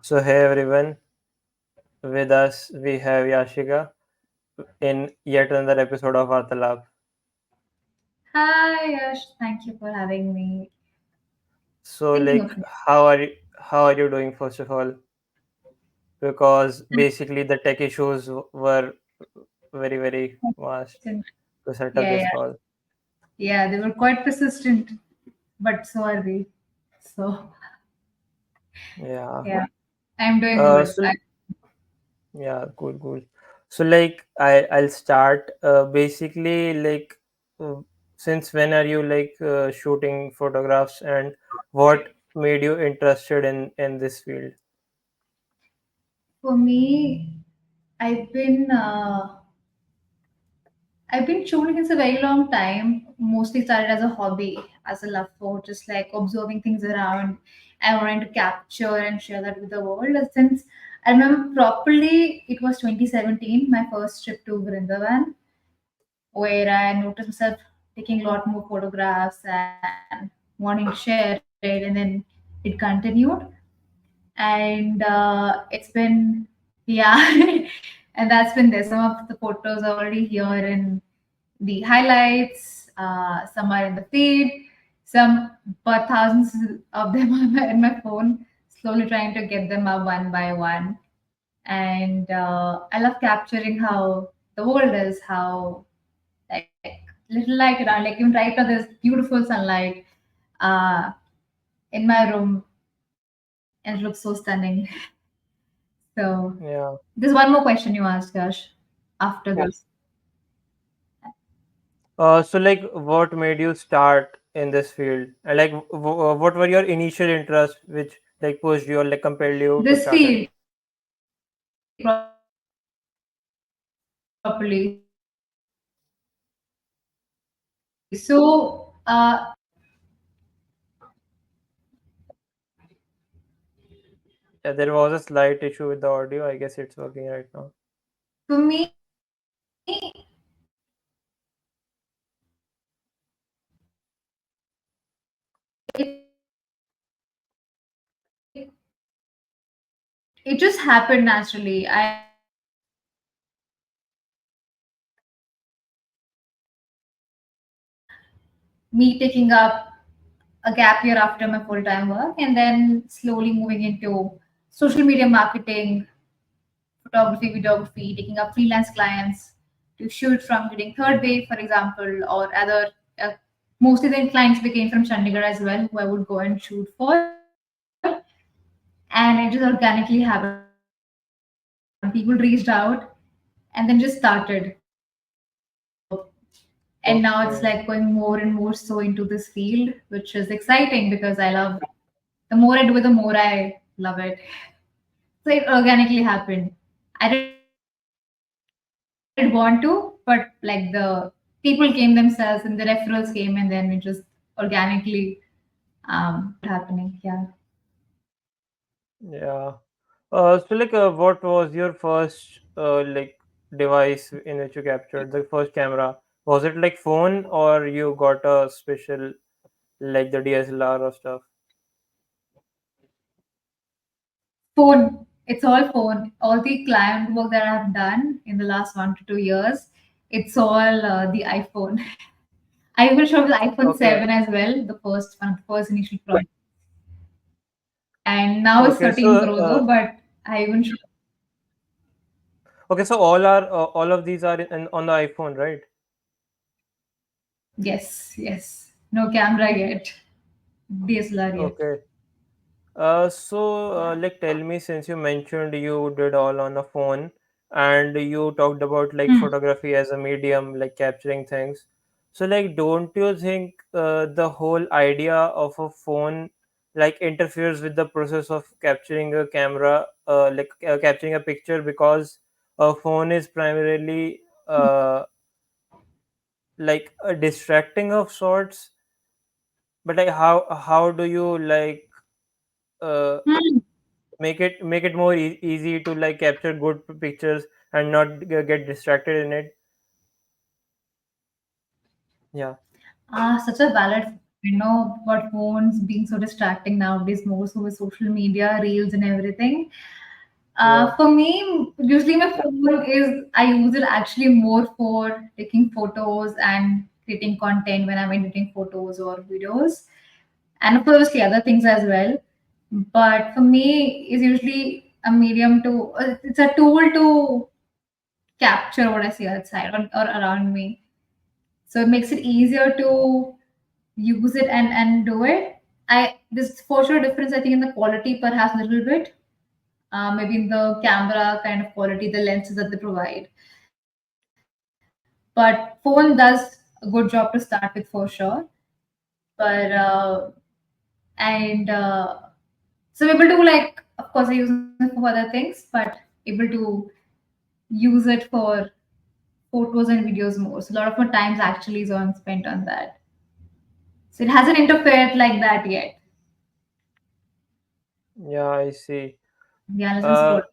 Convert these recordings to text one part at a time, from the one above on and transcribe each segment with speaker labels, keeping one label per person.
Speaker 1: So, hey everyone, with us we have Yashika in yet another episode of Vārtalāap.
Speaker 2: Hi, Yash. Thank you for having me.
Speaker 1: So,
Speaker 2: Thinking of you.
Speaker 1: how are you doing first of all? Because basically the tech issues were very vast
Speaker 2: Persistent.
Speaker 1: to set up
Speaker 2: Yeah,
Speaker 1: this
Speaker 2: yeah.
Speaker 1: call.
Speaker 2: Yeah, they were quite persistent, but so are we. So,
Speaker 1: Yeah.
Speaker 2: yeah, I'm doing
Speaker 1: Uh,
Speaker 2: good.
Speaker 1: so yeah, cool. So I'll start. Basically, uh, since when are you shooting photographs, and what made you interested in this field?
Speaker 2: For me, I've been uh, I've been shooting since a very long time. Mostly started as a hobby, as a love for just like observing things around. I wanted to capture and share that with the world. Since I remember properly, it was 2017, my first trip to Vrindavan, where I noticed myself taking a lot more photographs and wanting to share it, and then it continued. And it's been, yeah, and that's been there. Some of the photos are already here in the highlights, some are in the feed, some, but thousands of them are in my phone, slowly trying to get them up one by one. And I love capturing how the world is, how like little light around, like even right now there's beautiful sunlight uh, in my room, and it looks so stunning. So
Speaker 1: Yeah.
Speaker 2: there's one more question you asked, Yash, after this.
Speaker 1: What made you start in this field? And what were your initial interests, which pushed you or compelled you to
Speaker 2: This
Speaker 1: start it?
Speaker 2: field properly.
Speaker 1: Yeah, there was a slight issue with the audio. I guess it's working right now.
Speaker 2: It just happened naturally. I me taking up a gap year after my full time work, and then slowly moving into social media marketing, photography, videography, taking up freelance clients to shoot from getting third wave, for example, or other. Mostly then clients became from Chandigarh as well, who I would go and shoot for. And it just organically happened. People reached out and then just started. So, and now it's like
Speaker 1: Okay.
Speaker 2: going more and more so into this field, which is exciting because I love the more I do it, the more I love it. So it organically happened. I didn't want to, but like the people came themselves and the referrals came, and then it just organically started happening. Yeah.
Speaker 1: Yeah. What was your first device in which you captured the first camera? Was it like phone or you got a special like the DSLR or stuff?
Speaker 2: Phone. It's all phone. All the client work that I've done in the last 1 to 2 years, it's all the iPhone. I even showed the iPhone
Speaker 1: Okay.
Speaker 2: 7 as well, the first one, the first initial project. And now it's
Speaker 1: Okay.
Speaker 2: 13 Pro though, but I even showed.
Speaker 1: So all of these are on the iPhone, right?
Speaker 2: Yes, yes. No camera yet. DSLR yet.
Speaker 1: Okay. Tell me, since you mentioned you did all on a phone and you talked about like
Speaker 2: Hmm.
Speaker 1: photography as a medium, like capturing things. So, don't you think the whole idea of a phone interferes with the process of capturing a camera, capturing a picture, because a phone is primarily like a distracting of sorts. But how do you uh,
Speaker 2: Hmm.
Speaker 1: make it more easy to capture good pictures and not get distracted in it? Yeah.
Speaker 2: Such a valid point. I know about phones being so distracting nowadays, more so with social media, reels, and everything.
Speaker 1: Yeah,
Speaker 2: For me, usually my phone is I use it actually more for taking photos and creating content when I'm editing photos or videos, and of course the other things as well. But for me, it's usually a medium to it's a tool to capture what I see outside or around me. So it makes it easier to use it and do it. I There's for sure difference I think in the quality perhaps a little bit, maybe in the camera kind of quality, the lenses that they provide. But phone does a good job to start with for sure. But and so I'm able to like, of course, I use it for other things, but able to use it for photos and videos more. So a lot of my times actually is on spent on that. So it hasn't interfered like that yet.
Speaker 1: yeah, I see.
Speaker 2: Yeah, unless it's
Speaker 1: Uh,
Speaker 2: what.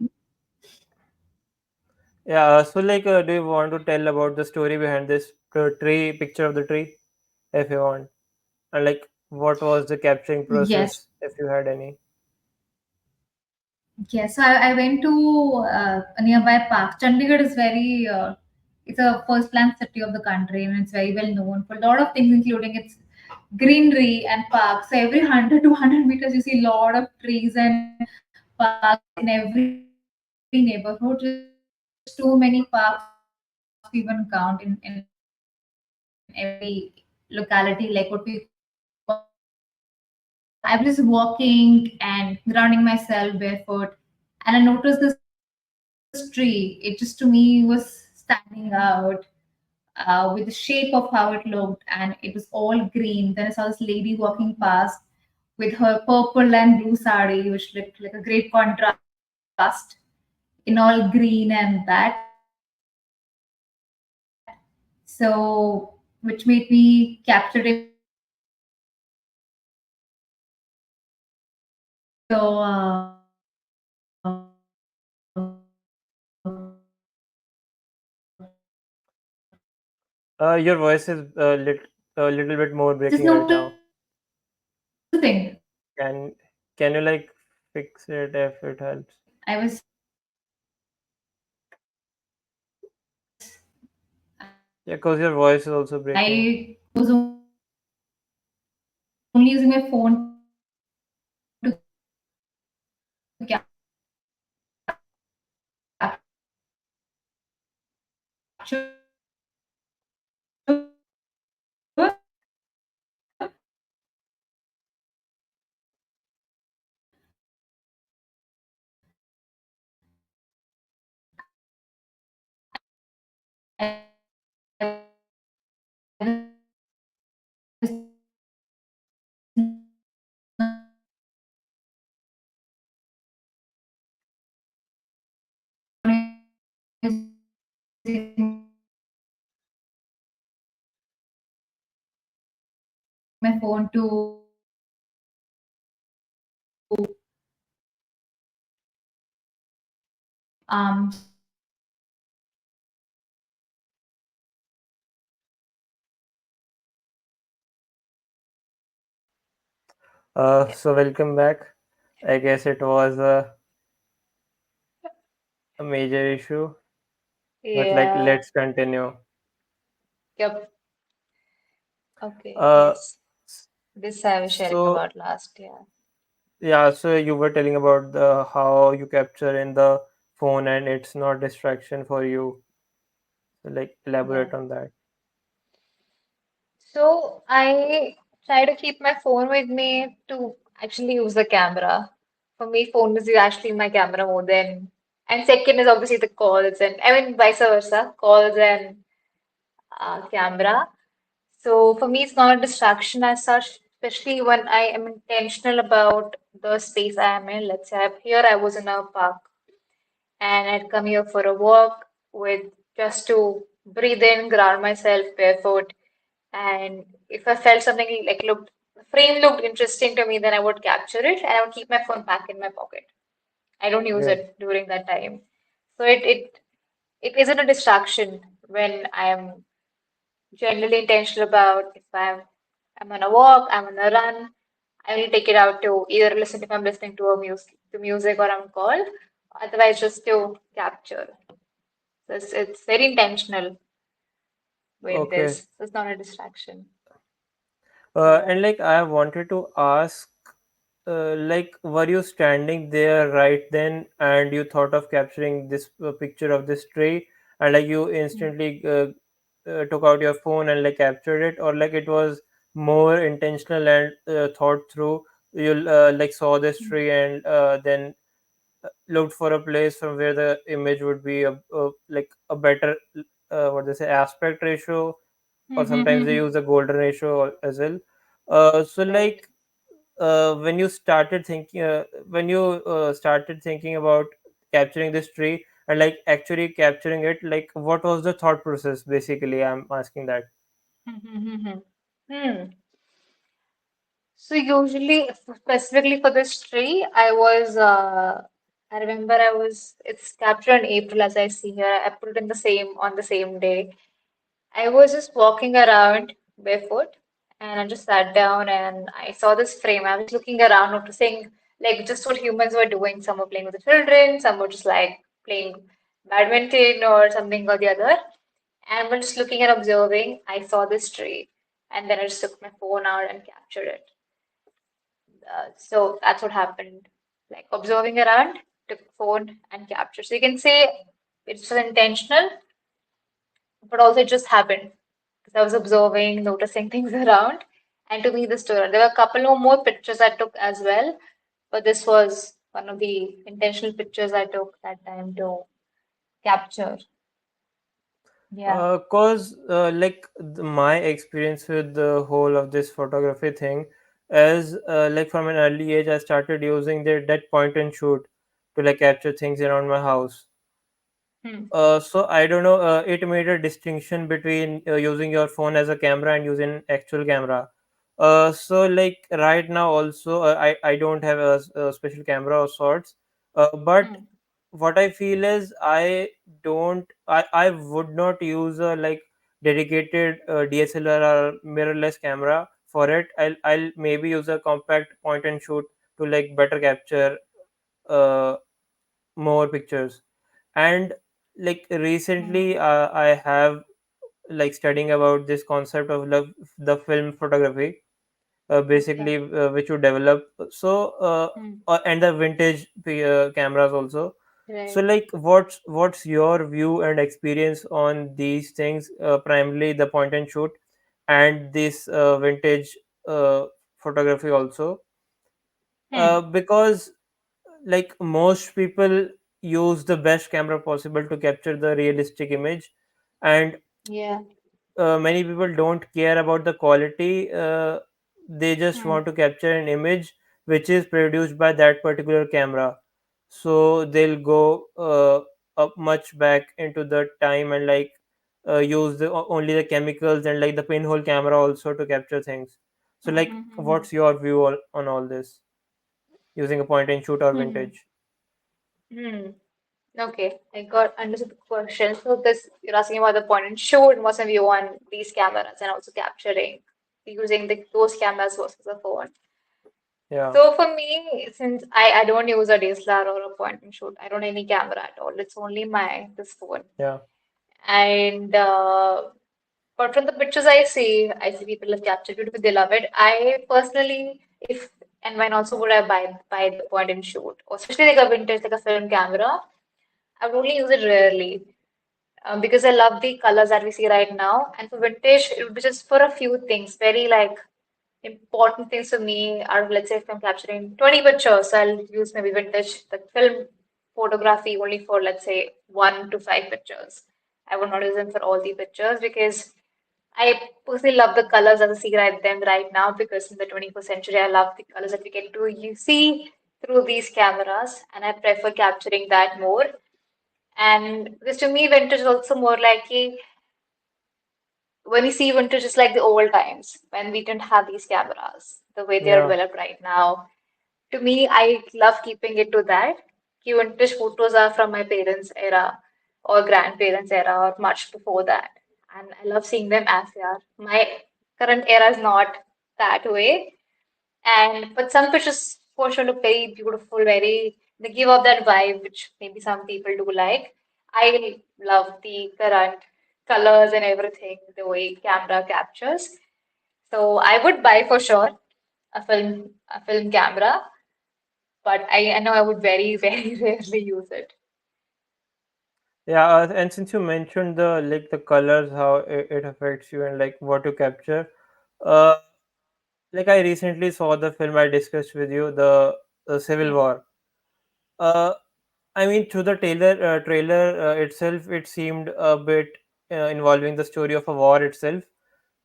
Speaker 1: yeah. So do you want to tell about the story behind this tree picture of the tree, if you want, and like what was the capturing
Speaker 2: Yes.
Speaker 1: process, if you had any?
Speaker 2: Yes, so I went to a nearby park. Chandigarh is very, it's a first class city of the country and it's very well known for a lot of things, including its greenery and parks. So every 100 to 100 meters, you see a lot of trees and parks in every neighborhood. Just too many parks to even count in every locality, like what we call it as Vārtalāap. So I was just walking and grounding myself barefoot, and I noticed this tree. It just to me was standing out with the shape of how it looked, and it was all green. Then I saw this lady walking past with her purple and blue sari, which looked like a great contrast in all green and that. So, which made me capture it immediately. So,
Speaker 1: Your voice is a little bit more
Speaker 2: just
Speaker 1: breaking right now.
Speaker 2: noticing.
Speaker 1: Can can you like fix it if it helps? Yeah, cause your voice is also breaking. So welcome back. I guess it was a major issue, but like
Speaker 3: Yeah.
Speaker 1: let's continue.
Speaker 3: Yep. Okay.
Speaker 1: Uh,
Speaker 3: Yes. This I was sharing
Speaker 1: so
Speaker 3: about last year.
Speaker 1: yeah, so you were telling about the how you capture in the phone and it's not distraction for you. So like
Speaker 3: Yeah.
Speaker 1: elaborate on that.
Speaker 3: So I try to keep my phone with me to actually use the camera. For me, phone is actually my camera more than, and second is obviously the calls and I mean vice versa, calls and camera. So for me, it's not a distraction as such, especially when I am intentional about the space I am in. Let's say here I was in a park and I'd come here for a walk with just to breathe in, ground myself barefoot. And if I felt something like looked the frame looked interesting to me, then I would capture it and I would keep my phone back in my pocket. I don't use
Speaker 1: Yeah.
Speaker 3: it during that time. So it isn't a distraction when I am generally intentional about if I'm I'm on a walk, I'm on a run. I will take it out to either listen if I'm listening to music or I'm on call, otherwise just to capture. So it's very intentional with
Speaker 1: Okay.
Speaker 3: this. So it's not a distraction. Yeah.
Speaker 1: And like I wanted to ask, like, were you standing there right then and you thought of capturing this picture of this tree, and like you
Speaker 3: Hmm.
Speaker 1: instantly took out your phone and like captured it, or like it was more intentional and thought through? You like saw this
Speaker 3: Hmm.
Speaker 1: tree and then looked for a place from where the image would be a like a better what they say aspect ratio,
Speaker 3: Hmm.
Speaker 1: or
Speaker 3: Hmm.
Speaker 1: sometimes
Speaker 3: Hmm,
Speaker 1: they
Speaker 3: hmm.
Speaker 1: use the golden ratio as well. So
Speaker 3: Right.
Speaker 1: like when you started thinking started thinking about capturing this tree and like actually capturing it, like what was the thought process? Basically, I'm asking that.
Speaker 3: Hmm. Hmm. Hmm. Hmm. Hmm. So usually, specifically for this tree, I remember it's captured in April as I see here. I put it in the same on the same day. I was just walking around barefoot and I just sat down and I saw this frame. I was looking around, noticing like just what humans were doing. Some were playing with the children, some were just like playing badminton or something or the other. And when just looking and observing, I saw this tree and then I just took my phone out and captured it. So that's what happened. Like observing around, took phone and capture. So you can say it's intentional, but also it just happened because I was observing, noticing things around. And to me, the story. There were a couple of more pictures I took as well, but this was one of the intentional pictures I took that time to capture. Yeah.
Speaker 1: Cause like my experience with the whole of this photography thing is like from an early age I started using that point and shoot to like capture things around my house.
Speaker 3: Hmm.
Speaker 1: So I don't know. It made a distinction between using your phone as a camera and using actual camera. So like right now also I don't have a special camera of sorts. But
Speaker 3: Hmm.
Speaker 1: what I feel is I would not use a like dedicated DSLR or mirrorless camera for it. I'll maybe use a compact point and shoot to like better capture uh, more pictures. And like
Speaker 3: Hmm.
Speaker 1: recently I have like studying about this concept of the film photography,
Speaker 3: Okay.
Speaker 1: basically which you develop. So
Speaker 3: Hmm.
Speaker 1: and the vintage cameras also. So
Speaker 3: Right.
Speaker 1: like what's your view and experience on these things, primarily the point and shoot and this vintage photography also,
Speaker 3: Hmm.
Speaker 1: because like most people use the best camera possible to capture the realistic image, and
Speaker 3: Yeah.
Speaker 1: many people don't care about the quality. They just
Speaker 3: Hmm.
Speaker 1: want to capture an image which is produced by that particular camera, so they'll go up much back into the time and like use only the chemicals and like the pinhole camera also to capture things. So
Speaker 3: Hmm.
Speaker 1: like
Speaker 3: Hmm. Hmm.
Speaker 1: what's your view on all this, using a point and shoot or
Speaker 3: Hmm.
Speaker 1: vintage?
Speaker 3: Hmm. Okay, I got understood the question. So this you're asking about the point and shoot and what's my view on these cameras and also capturing using those cameras versus the phone.
Speaker 1: Yeah.
Speaker 3: So for me, since I don't use a DSLR or a point and shoot, I don't have any camera at all. It's only my this phone.
Speaker 1: Yeah.
Speaker 3: And but from the pictures I see people have captured beautiful, they love it. I personally, if and when also would I buy the point and shoot, or especially like a vintage, like a film camera, I would only use it rarely. Because I love the colors that we see right now. And for vintage, it would be just for a few things, very like important things for me. Out of let's say if I'm capturing 20 pictures, so I'll use maybe vintage, the film photography only for let's say 1 to 5 pictures. I would not use them for all the pictures because I personally love the colors that I see right them right now because in the 21st century, I love the colors that we get to you see through these cameras, and I prefer capturing that more. And because to me, vintage is also more like when you see vintage, it's like the old times when we didn't have these cameras, the way they are
Speaker 1: Yeah.
Speaker 3: developed right now. To me, I love keeping it to that. Ki vintage photos are from my parents' era or grandparents' era or much before that. And I love seeing them as they are. My current era is not. that way. And but some pictures for sure look very beautiful, very they give off that vibe, which maybe some people do like. I love the current colors and everything, the way camera captures. So I would buy for sure a film camera, but I know I would very, very rarely use it.
Speaker 1: Yeah, and since you mentioned the colors, how it affects you and like what you capture, uh, like I recently saw the film I discussed with you, the Civil
Speaker 3: Hmm.
Speaker 1: War. Uh, I mean, through the trailer itself, it seemed a bit involving the story of a war itself.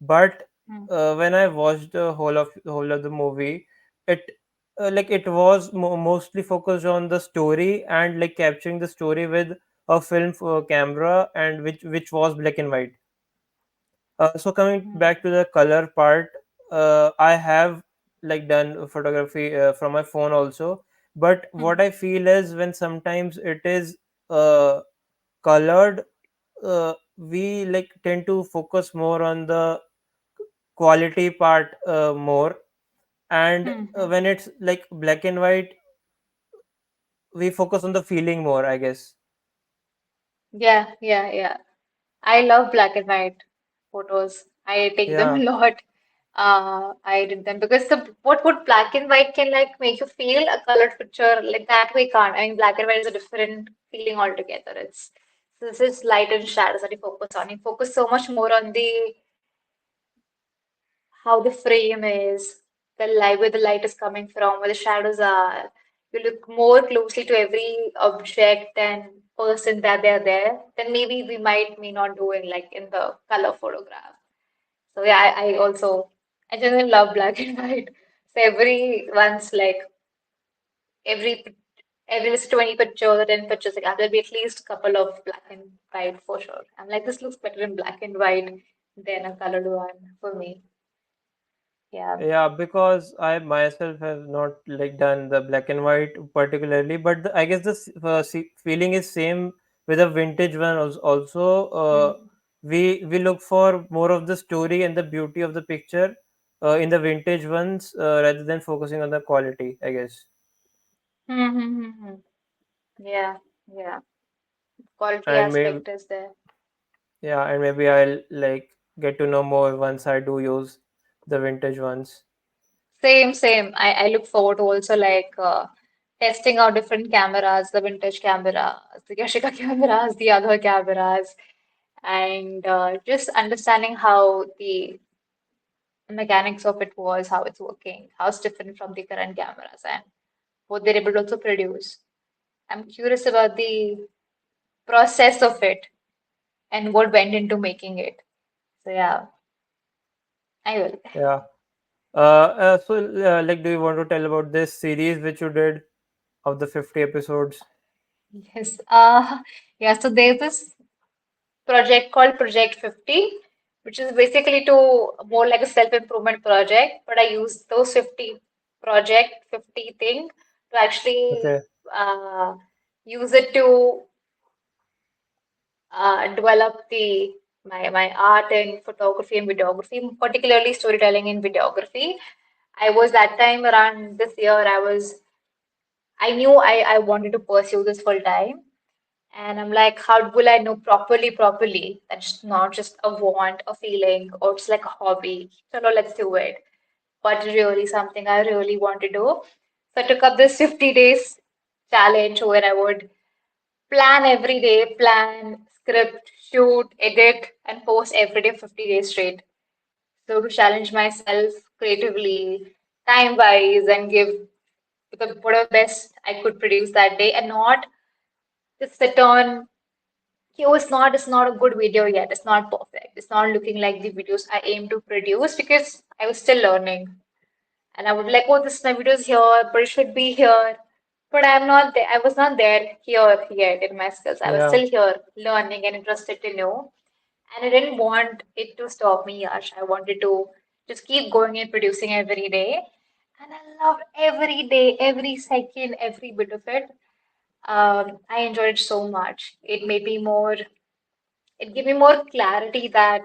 Speaker 1: But
Speaker 3: Hmm.
Speaker 1: when I watched the whole of the movie, it it was mostly focused on the story and like capturing the story with a film camera, and which was black and white. So coming
Speaker 3: Hmm.
Speaker 1: back to the color part, I have like done photography from my phone also. But what
Speaker 3: Hmm.
Speaker 1: I feel is when sometimes it is uh, colored, we like tend to focus more on the quality part more, and
Speaker 3: Hmm. Hmm.
Speaker 1: when it's like black and white, we focus on the feeling more, I guess.
Speaker 3: Yeah, yeah, yeah. I love black and white photos. I take them a
Speaker 1: Yeah,
Speaker 3: lot. I did them because the what black and white can like make you feel a colored picture like that way can't. I mean, black and white is a different feeling altogether. It's this is light and shadows that you focus on. You focus so much more on the how the frame is, the light where the light is coming from, where the shadows are. You look more closely to every object and person that they're there, then maybe we may not do in like in the color photograph. So yeah, I generally love black and white. So every once like every every least 20 pictures or 10 pictures, like there'll be at least a couple of black and white for sure. I'm like, this looks better in black and white than a colored one for me. Yeah.
Speaker 1: yeah, because I myself have not like done the black and white particularly, but I guess the feeling is same with a vintage one also. We look for more of the story and the beauty of the picture in the vintage ones rather than focusing on the quality, I guess.
Speaker 3: Mm-hmm. Yeah, yeah. Quality
Speaker 1: And maybe,
Speaker 3: aspect is there.
Speaker 1: yeah, and maybe I'll like get to know more once I do use the vintage ones.
Speaker 3: Same, same. I look forward to also like testing out different cameras, the vintage cameras, the Yashika cameras, the other cameras, and just understanding how the mechanics of it was, how it's working, how it's different from the current cameras, and what they're able to also produce. I'm curious about the process of it and what went into making it. So yeah, I will.
Speaker 1: Yeah. Like, do you want to tell about this series which you did of the 50 episodes?
Speaker 3: Yes. Yeah, so there's this project called Project 50, which is basically to more like a self-improvement project, but I use those 50 thing to actually
Speaker 1: Okay.
Speaker 3: uh, use it to develop the my art in photography and videography, particularly storytelling in videography. I was that time around this year, I knew I wanted to pursue this full time. And I'm like, how will I know properly? That's not just a want, a feeling, or it's like a hobby. So no, let's do it. But really something I really want to do. So I took up this 50 days challenge where I would plan every day, plan, script, shoot, edit, and post every day 50 days straight. So to challenge myself creatively, time-wise, and give the whatever best I could produce that day, and not just sit on oh, it's not a good video yet. It's not perfect. It's not looking like the videos I aim to produce because I was still learning. And I would be like, oh, this my video is here, but it should be here. But I'm not there. I was not there here yet in my skills. I was
Speaker 1: Yeah.
Speaker 3: still here learning and interested to know. And I didn't want it to stop me, Yash. I wanted to just keep going and producing every day. And I loved every day, every second, every bit of it. I enjoyed it so much. It gave me more clarity that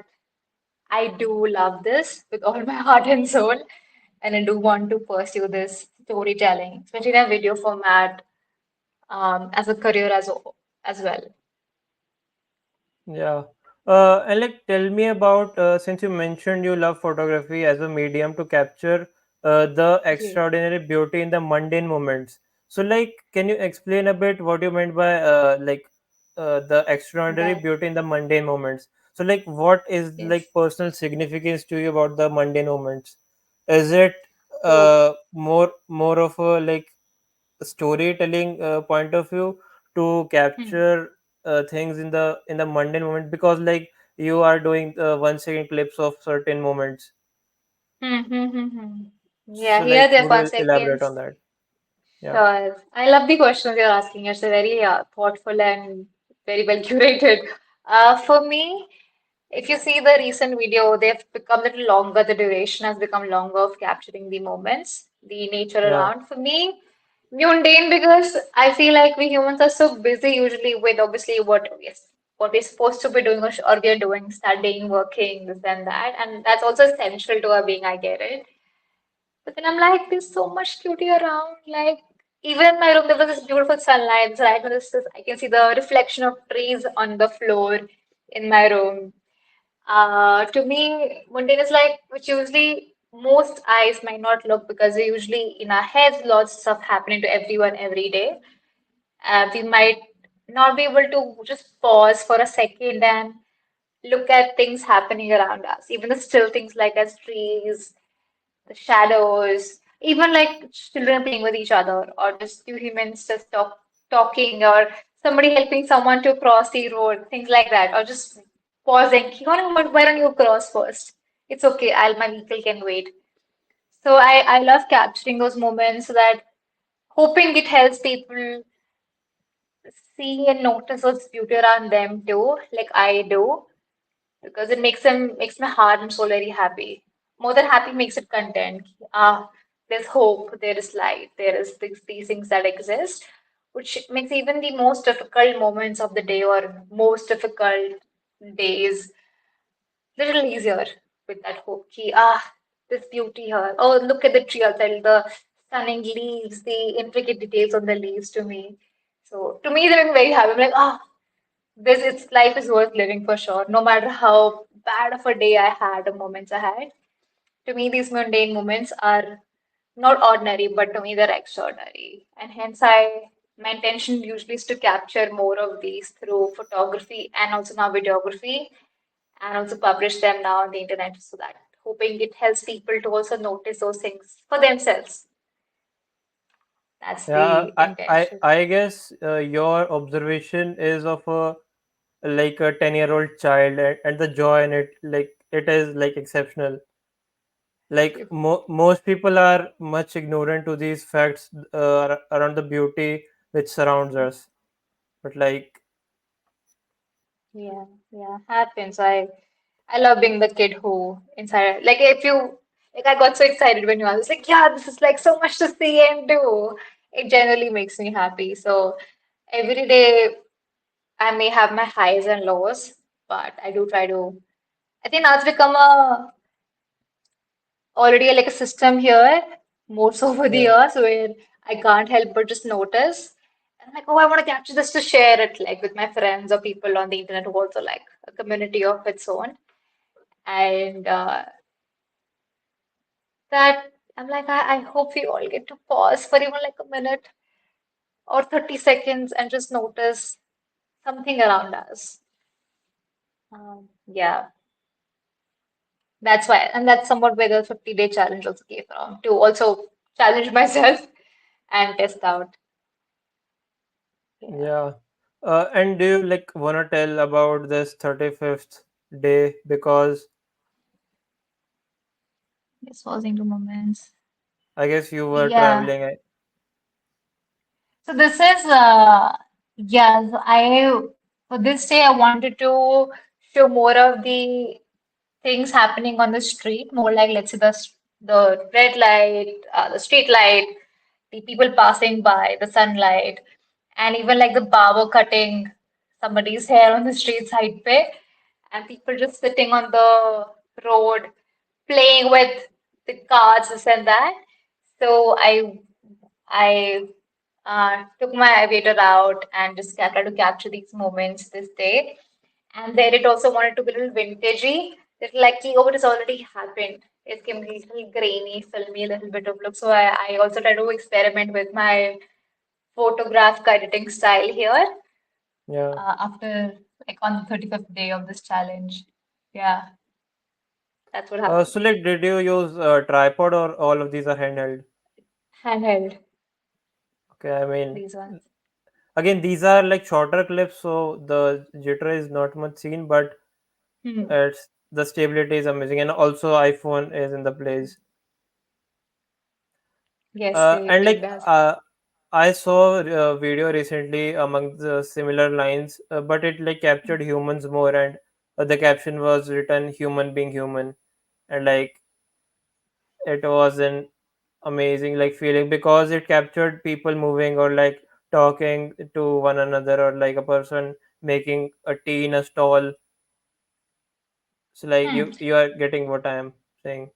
Speaker 3: I do love this with all my heart and soul, and I do want to pursue this storytelling, especially in a video format, as a career as well.
Speaker 1: Yeah. And like, tell me about since you mentioned you love photography as a medium to capture the
Speaker 3: Yes.
Speaker 1: extraordinary beauty in the mundane moments. So, like, can you explain a bit what you meant by the extraordinary
Speaker 3: That
Speaker 1: beauty in the mundane moments? So, like, what is
Speaker 3: yes.
Speaker 1: like personal significance to you about the mundane moments? Is it
Speaker 3: So
Speaker 1: more of a like storytelling point of view to
Speaker 3: hmm.
Speaker 1: capture things in the mundane moment, because like you are doing 1 second clips of certain moments.
Speaker 3: Hmm. Yeah,
Speaker 1: So
Speaker 3: here
Speaker 1: like
Speaker 3: there are
Speaker 1: would you elaborate
Speaker 3: 1 seconds.
Speaker 1: on that? Yeah.
Speaker 3: Sure. I love the questions you're asking. It's a very thoughtful and very well curated. For me, if you see the recent video, they've become a little longer. The duration has become longer of capturing the moments, the nature
Speaker 1: Yeah.
Speaker 3: around. For me, mundane because I feel like we humans are so busy usually with obviously what we're supposed to be doing or we are doing, studying, working, this and that, and that's also essential to our being. I get it. But then I'm like, there's so much beauty around. Like, even in my room, there was this beautiful sunlight. So right when I can see the reflection of trees on the floor in my room. To me, mundane is like, which usually most eyes might not look because we usually in our heads, lots of stuff happening to everyone every day. We might not be able to just pause for a second and look at things happening around us, even the still things like as trees, the shadows, even like children playing with each other, or just two humans just talking, or somebody helping someone to cross the road, things like that, or just pausing. Why don't you cross first? It's okay. My vehicle can wait. So I love capturing those moments so that hoping it helps people see and notice what's beauty around them too, like I do, because it makes my heart and soul very happy. More than happy makes it content. There's hope, there is light, there is these things that exist, which makes even the most difficult moments of the day or most difficult days little easier with that hope. This beauty here. Oh, look at the tree outside, the stunning leaves, the intricate details on the leaves to me. So to me, they make me very happy. I'm like, this it's life is worth living for sure. No matter how bad of a day I had or moments I had. To me, these mundane moments are not ordinary, but to me they're extraordinary. And hence I my intention usually is to capture more of these through photography and also now videography and also publish them now on the internet so that hoping it helps people to also notice those things for themselves. That's
Speaker 1: Yeah,
Speaker 3: the intention.
Speaker 1: I guess your observation is of a like a 10-year-old child, and the joy in it, like it is like exceptional.
Speaker 3: Thank
Speaker 1: Like
Speaker 3: you.
Speaker 1: most people are much ignorant to these facts around the beauty which surrounds us, but like
Speaker 3: Yeah, yeah, happens. I love being the kid who inside like if you like I got so excited when you asked, it's like, yeah, this is like so much to see and do. It generally makes me happy. So every day I may have my highs and lows, but I do try to I think now it's become a already like a system here, more so over the
Speaker 1: yeah.
Speaker 3: years where I can't help but just notice. And I'm like, oh, I want to capture this to share it like with my friends or people on the internet who also like a community of its own. And that I'm like, I hope we all get to pause for even like a minute or 30 seconds and just notice something around us. Yeah, that's why, and that's somewhat where the 50-day challenge also came from to also challenge myself and test out. Yeah,
Speaker 1: Yeah. And do you like wanna tell about this 35th day? Because
Speaker 3: it's pausing to moments.
Speaker 1: I guess you were
Speaker 3: Yeah.
Speaker 1: traveling.
Speaker 3: So this is yes, I for this day I wanted to show more of the things happening on the street, more like let's say the red light, the street light, the people passing by, the sunlight, and even like the barber cutting somebody's hair on the street side pe, and people just sitting on the road, playing with the cards, this and that. So I took my aviator out and just tried to capture these moments this day. And then it also wanted to be a little vintagey. It's like, oh, it has already happened. It can be a little grainy, filmy, a little bit of look. So I also try to experiment with my photograph editing style here
Speaker 1: Yeah.
Speaker 3: after like on the 35th day of this challenge. Yeah, that's what
Speaker 1: So
Speaker 3: happened.
Speaker 1: like, did you use tripod or all of these are handheld?
Speaker 3: Handheld,
Speaker 1: Okay, I mean,
Speaker 3: these ones.
Speaker 1: again, these are like shorter clips, so the jitter is not much seen, but
Speaker 3: Hmm.
Speaker 1: it's the stability is amazing, and also iPhone is in the place.
Speaker 3: Yes,
Speaker 1: And
Speaker 3: it
Speaker 1: like,
Speaker 3: does.
Speaker 1: I saw a video recently among the similar lines, but it like captured humans more, and the caption was written "human being human," and like it was an amazing like feeling because it captured people moving or like talking to one another or like a person making a tea in a stall. So like
Speaker 3: Hmm.
Speaker 1: you are getting what I am saying.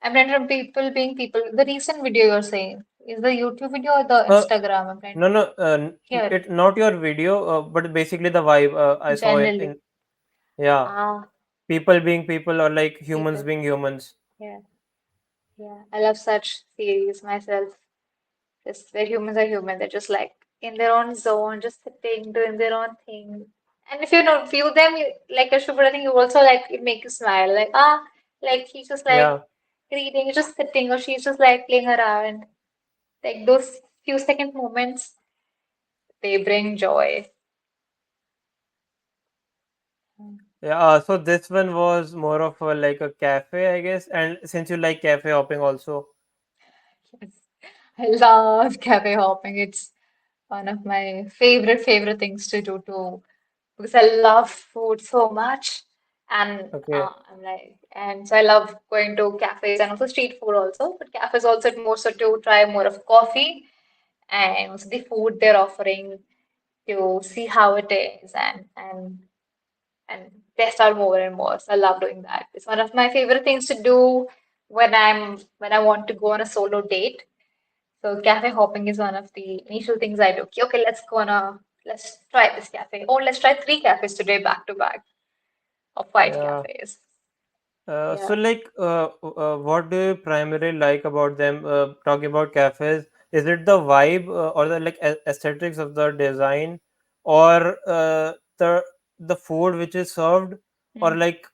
Speaker 3: I'm trying from people being people. The recent video you're saying is the YouTube video or the
Speaker 1: Uh,
Speaker 3: Instagram? I'm trying
Speaker 1: no, no,
Speaker 3: here
Speaker 1: it not your video, but basically the vibe I saw
Speaker 3: generally.
Speaker 1: in yeah,
Speaker 3: Ah,
Speaker 1: people being people or like humans
Speaker 3: people.
Speaker 1: being humans.
Speaker 3: Yeah, yeah. I love such series myself. Just where humans are human. They're just like in their own zone, just sitting, doing their own thing. And if you don't view them like a super, I think you also like it make you smile. Like like he's just like
Speaker 1: Yeah,
Speaker 3: reading, just sitting, or she's just like playing around. Like those few second moments, they bring joy.
Speaker 1: yeah. So this one was more of a, like a cafe, I guess. And since you like cafe hopping also,
Speaker 3: Yes. I love cafe hopping. It's one of my favorite things to do too, because I love food so much. And
Speaker 1: okay,
Speaker 3: and so I love going to cafes and also street food also. But cafes also more so to try more of coffee and also the food they're offering to see how it is and test out more and more. So I love doing that. It's one of my favorite things to do when I want to go on a solo date. So cafe hopping is one of the initial things I do. Okay, let's try this cafe. Oh, let's try three cafes today back to back or five
Speaker 1: yeah.
Speaker 3: cafes.
Speaker 1: So
Speaker 3: Yeah.
Speaker 1: like, what do you primarily like about them? Talking about cafes, is it the vibe or the like aesthetics of the design, or the food which is served, or
Speaker 3: Hmm.
Speaker 1: like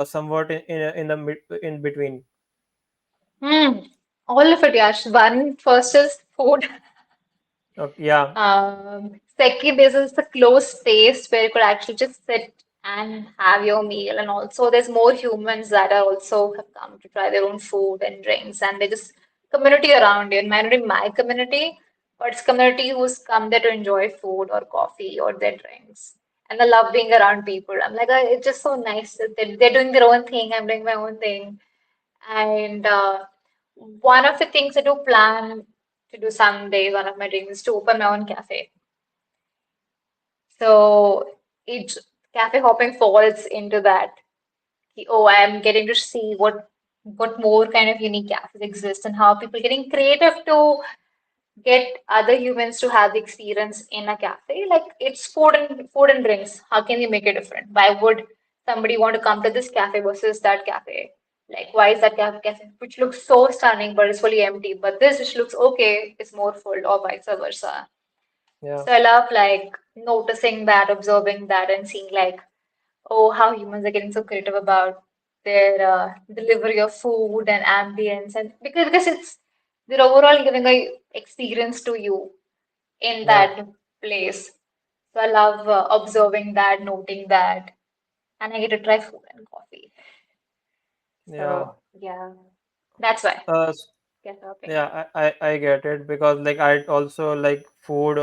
Speaker 1: somewhat in the in between?
Speaker 3: Hmm. All of it, Yash. One first is food.
Speaker 1: Okay, yeah,
Speaker 3: Second is a closed space where you could actually just sit and have your meal. And also, there's more humans that are also have come to try their own food and drinks, and they just community around you. It might not be my community, but it's community who's come there to enjoy food or coffee or their drinks. And I love being around people. I'm like, it's just so nice that they're doing their own thing. I'm doing my own thing. And one of the things I do plan to do someday, one of my dreams is to open my own cafe. So each cafe hopping falls into that. Oh, I'm getting to see what more kind of unique cafes exist and how people getting creative to get other humans to have the experience in a cafe. Like it's food and drinks. How can you make it different? Why would somebody want to come to this cafe versus that cafe? Like why is that cafe which looks so stunning but is fully empty, but this which looks okay is more full or vice versa.
Speaker 1: yeah,
Speaker 3: So I love like noticing that, observing that, and seeing like, oh, how humans are getting so creative about their delivery of food and ambience, and because it's they're overall giving a experience to you in
Speaker 1: yeah,
Speaker 3: that place. So I love observing that, noting that, and I get to try food and coffee.
Speaker 1: yeah.
Speaker 3: So yeah, that's why.
Speaker 1: Uh,
Speaker 3: Get helping.
Speaker 1: Yeah, I get it because like I also like food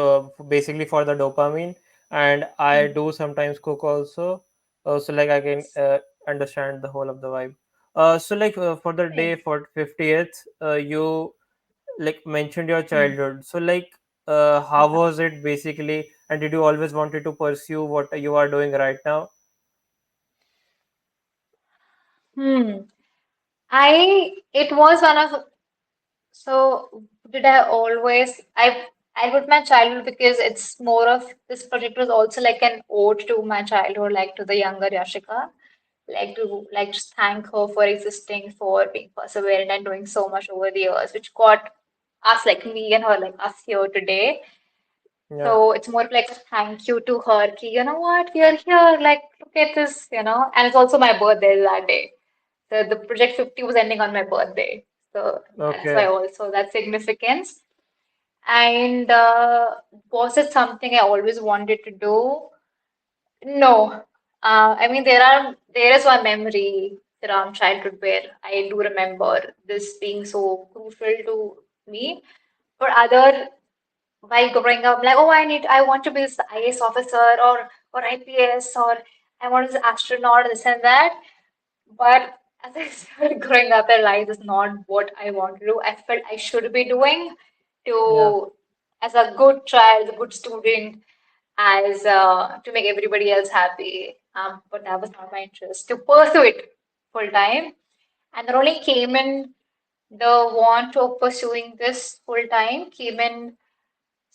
Speaker 1: basically for the dopamine, and I
Speaker 3: Hmm.
Speaker 1: do sometimes cook also. So like I can
Speaker 3: Yes.
Speaker 1: understand the whole of the vibe. So like for the day
Speaker 3: Same.
Speaker 1: for 50th, you like mentioned your
Speaker 3: Hmm.
Speaker 1: childhood. So like how
Speaker 3: Yeah.
Speaker 1: was it basically, and did you always wanted to pursue what you are doing right now?
Speaker 3: Hmm. It was one of, so did I always, I put my childhood because it's more of, this project was also like an ode to my childhood, like to the younger Yashika. Like just thank her for existing, for being perseverant and doing so much over the years, which got us, like me and her, like us here today.
Speaker 1: Yeah.
Speaker 3: So it's more of like a thank you to her. Ki, you know what, we are here. Like look at this, And it's also my birthday that day. The project 50 was ending on my birthday, so that's why
Speaker 1: Okay.
Speaker 3: also that significance. And was it something I always wanted to do? No. I mean, there is one memory around childhood where I do remember this being so crucial to me. But other, while growing up, like, oh, I want to be this IAS officer or IPS, or I want to be an astronaut, this and that. But as I started growing up, I realized it's not what I want to do. I felt I should be doing
Speaker 1: Yeah.
Speaker 3: to, as a good child, a good student, as to make everybody else happy. But that was not my interest to pursue it full time. And then only came in the want of pursuing this full time came in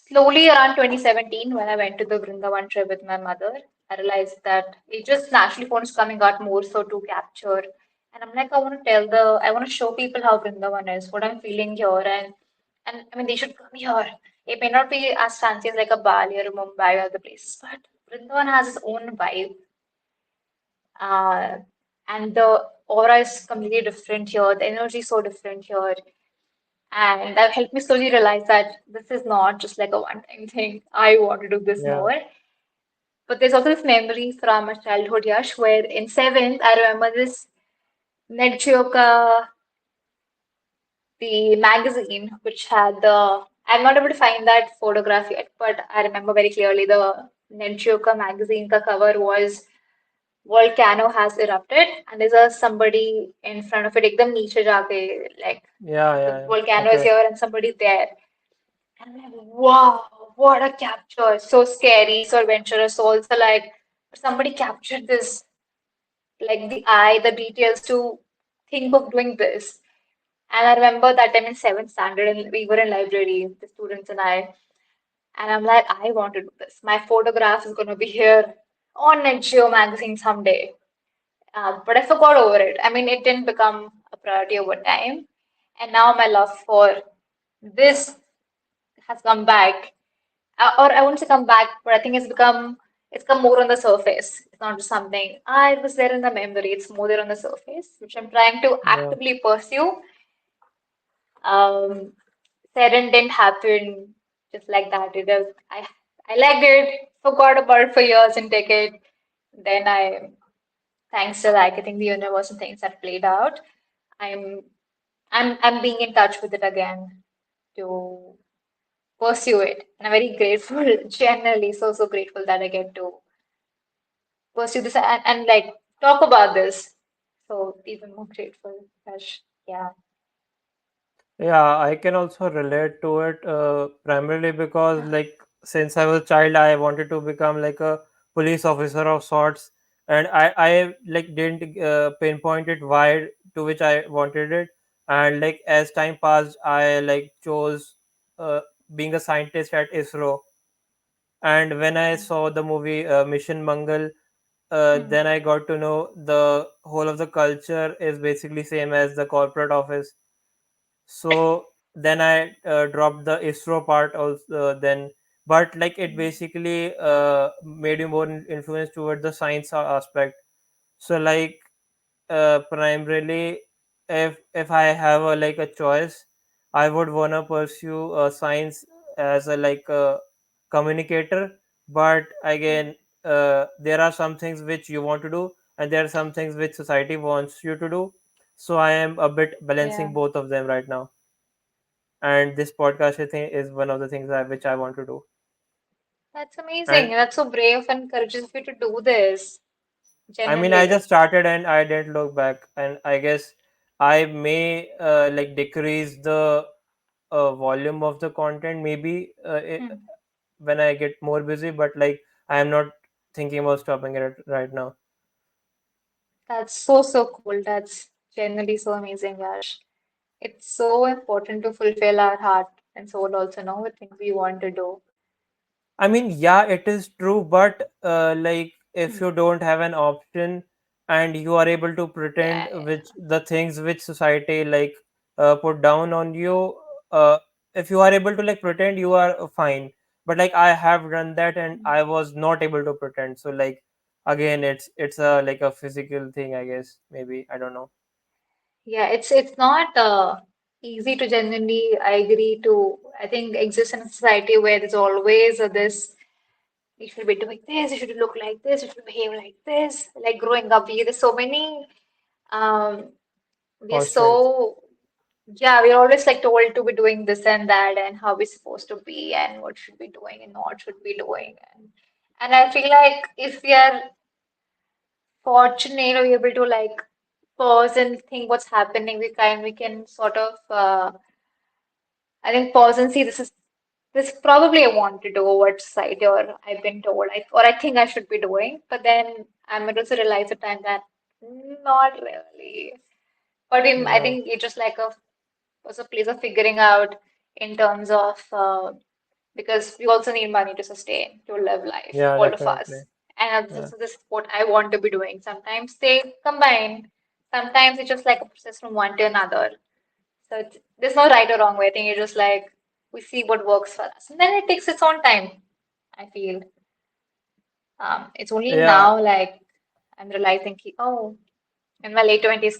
Speaker 3: slowly around 2017 when I went to the Vrindavan trip with my mother. I realized that it just naturally phones coming out more so to capture. And I'm like, I want to show people how Vrindavan is, what I'm feeling here. And I mean, they should come here. It may not be as fancy as like a Bali or a Mumbai or other places, but Vrindavan has its own vibe. Uh, and the aura is completely different here. The energy is so different here. And that helped me slowly realize that this is not just like a one-time thing. I want to do this
Speaker 1: Yeah.
Speaker 3: more. But there's also this memory from my childhood, Yash, where in seventh, I remember this Nedchioka, the magazine, which had the, I'm not able to find that photograph yet, but I remember very clearly the Nedchioka magazine ka cover was volcano has erupted and there's a somebody in front of it, ekdam niche jaake, like
Speaker 1: Yeah.
Speaker 3: the
Speaker 1: Yeah. Yeah.
Speaker 3: volcano is
Speaker 1: Okay.
Speaker 3: here and somebody there. And I'm like, wow, what a capture. So scary, so adventurous. So also like somebody captured this, like the eye, the details to think of doing this. And I remember that time in seventh standard and we were in library, the students and I. And I'm like, I want to do this. My photograph is gonna be here on NGO magazine someday. But I forgot over it. I mean, it didn't become a priority over time. And now my love for this has come back, or I won't say come back, but I think it's come more on the surface. It's not just something it was there in the memory. It's more there on the surface, which I'm trying to
Speaker 1: Yeah.
Speaker 3: actively pursue. Um, Seren didn't happen just like that. I liked it, forgot about it for years and take it. Then thanks to like I think the universe and things that played out, I'm I'm being in touch with it again to pursue it. And I'm very grateful, genuinely so grateful that I get to pursue this and like talk about this. So even more grateful. Gosh, yeah.
Speaker 1: Yeah, I can also relate to it primarily because, like, since I was a child, I wanted to become like a police officer of sorts, and I like didn't pinpoint it why to which I wanted it, and like as time passed, I like chose uh, being a scientist at ISRO, and when I saw the movie Mission Mangal,
Speaker 3: Hmm.
Speaker 1: then I got to know the whole of the culture is basically same as the corporate office. So then I dropped the ISRO part also then, but like it basically made me more influenced toward the science aspect. So like primarily, if I have a like a choice, I would wanna pursue science as a like a communicator. But again, there are some things which you want to do, and there are some things which society wants you to do. So I am a bit
Speaker 3: Yeah.
Speaker 1: balancing both of them right now, and this podcast I think is one of the things which I want to do.
Speaker 3: That's amazing.
Speaker 1: And
Speaker 3: That's so brave and courageous of you to do this.
Speaker 1: I mean, I
Speaker 3: Genuinely.
Speaker 1: just started and I didn't look back, and I guess I may like decrease the volume of the content maybe
Speaker 3: Hmm.
Speaker 1: when I get more busy, but like I am not thinking about stopping it right now.
Speaker 3: That's so, so cool. That's genuinely so amazing, Yash. It's so important to fulfill our heart and soul also, know the things we want to do.
Speaker 1: I mean, yeah, it is true, but like if
Speaker 3: Hmm.
Speaker 1: you don't have an option and you are able to pretend
Speaker 3: Yeah,
Speaker 1: which the things which society like put down on you, uh, if you are able to like pretend, you are fine. But like I have done that and
Speaker 3: yeah.
Speaker 1: I was not able to pretend. So like again, it's a like a physical thing, I guess. Maybe I don't know.
Speaker 3: Yeah, it's not easy to genuinely, I agree to, I think, exist in a society where there's always this, you should be doing this, you should look like this, you should behave like this. Like growing up, there's so many, um, we are
Speaker 1: Constraints.
Speaker 3: so, yeah, we're always like told to be doing this and that and how we're supposed to be and what should be doing and what should be doing. And I feel like if we are fortunate or able to like pause and think what's happening, we can sort of I think pause and see this probably I want to do what society or I've been told or I think I should be doing, but then I'm also realize at time that not really. But I
Speaker 1: Yeah.
Speaker 3: think it's just like a was a place of figuring out in terms of because we also need money to sustain, to live life,
Speaker 1: Yeah,
Speaker 3: all of
Speaker 1: definitely.
Speaker 3: us. And
Speaker 1: Yeah.
Speaker 3: this is what I want to be doing. Sometimes they combine, sometimes it's just like a process from one to another. So there's no right or wrong way. I think it's just like we see what works for us. And then it takes its own time, I feel. It's only
Speaker 1: Yeah.
Speaker 3: now like I'm realizing, oh, in my late 20s,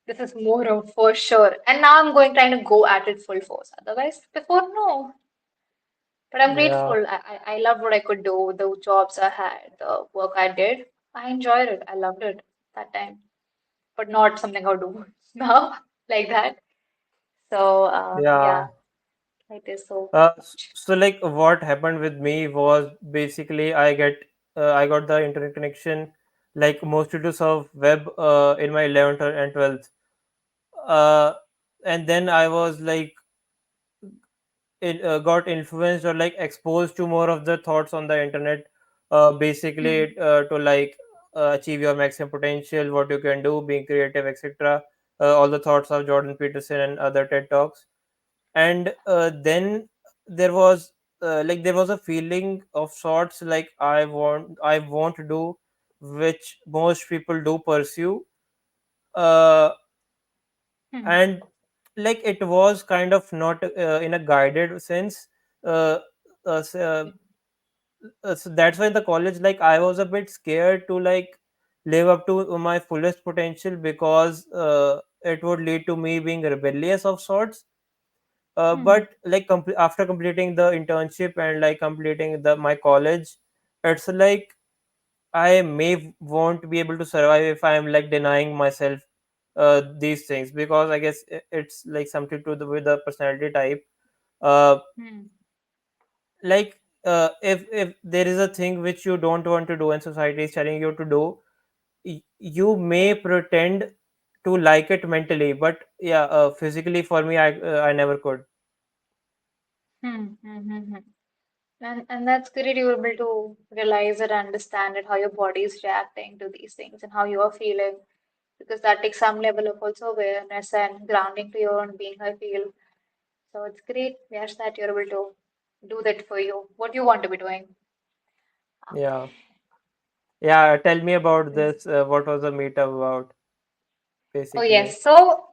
Speaker 3: this is more of for sure. And now I'm going trying to go at it full force. Otherwise, before, no. But I'm
Speaker 1: Yeah.
Speaker 3: grateful. I loved what I could do, the jobs I had, the work I did. I enjoyed it. I loved it that time, but not something I'll do now like that. So,
Speaker 1: Yeah.
Speaker 3: yeah, it is so much.
Speaker 1: So like what happened with me was basically I got the internet connection like most tutors of web in my 11th and 12th. Uh, and then I was like it got influenced or like exposed to more of the thoughts on the internet.
Speaker 3: Hmm.
Speaker 1: Basically to like achieve your maximum potential, what you can do, being creative, etc. All the thoughts of Jordan Peterson and other TED talks. And then there was there was a feeling of sorts like I want to do which most people do pursue, uh,
Speaker 3: Hmm.
Speaker 1: and like it was kind of not in a guided sense. uh, uh, s- uh, so that's why in the college like I was a bit scared to like live up to my fullest potential because it would lead to me being rebellious of sorts.
Speaker 3: Hmm.
Speaker 1: But like after completing the internship and like completing the my college, it's like I may won't be able to survive if I am like denying myself these things, because I guess it's like something to do with the personality type. uh,
Speaker 3: Hmm.
Speaker 1: if there is a thing which you don't want to do and society is telling you to do, you may pretend to like it mentally, but yeah, physically for me I never could.
Speaker 3: Hmm. Hmm. Hmm. Hmm. And that's great you're able to realize it, understand it, how your body is reacting to these things and how you are feeling, because that takes some level of also awareness and grounding to your own being, I feel. So it's great, yes, that you're able to do that for you, what you want to be doing.
Speaker 1: Yeah. Yeah, tell me about
Speaker 3: Um,
Speaker 1: this. What was the meetup about,
Speaker 3: Oh
Speaker 1: basically?
Speaker 3: yes. So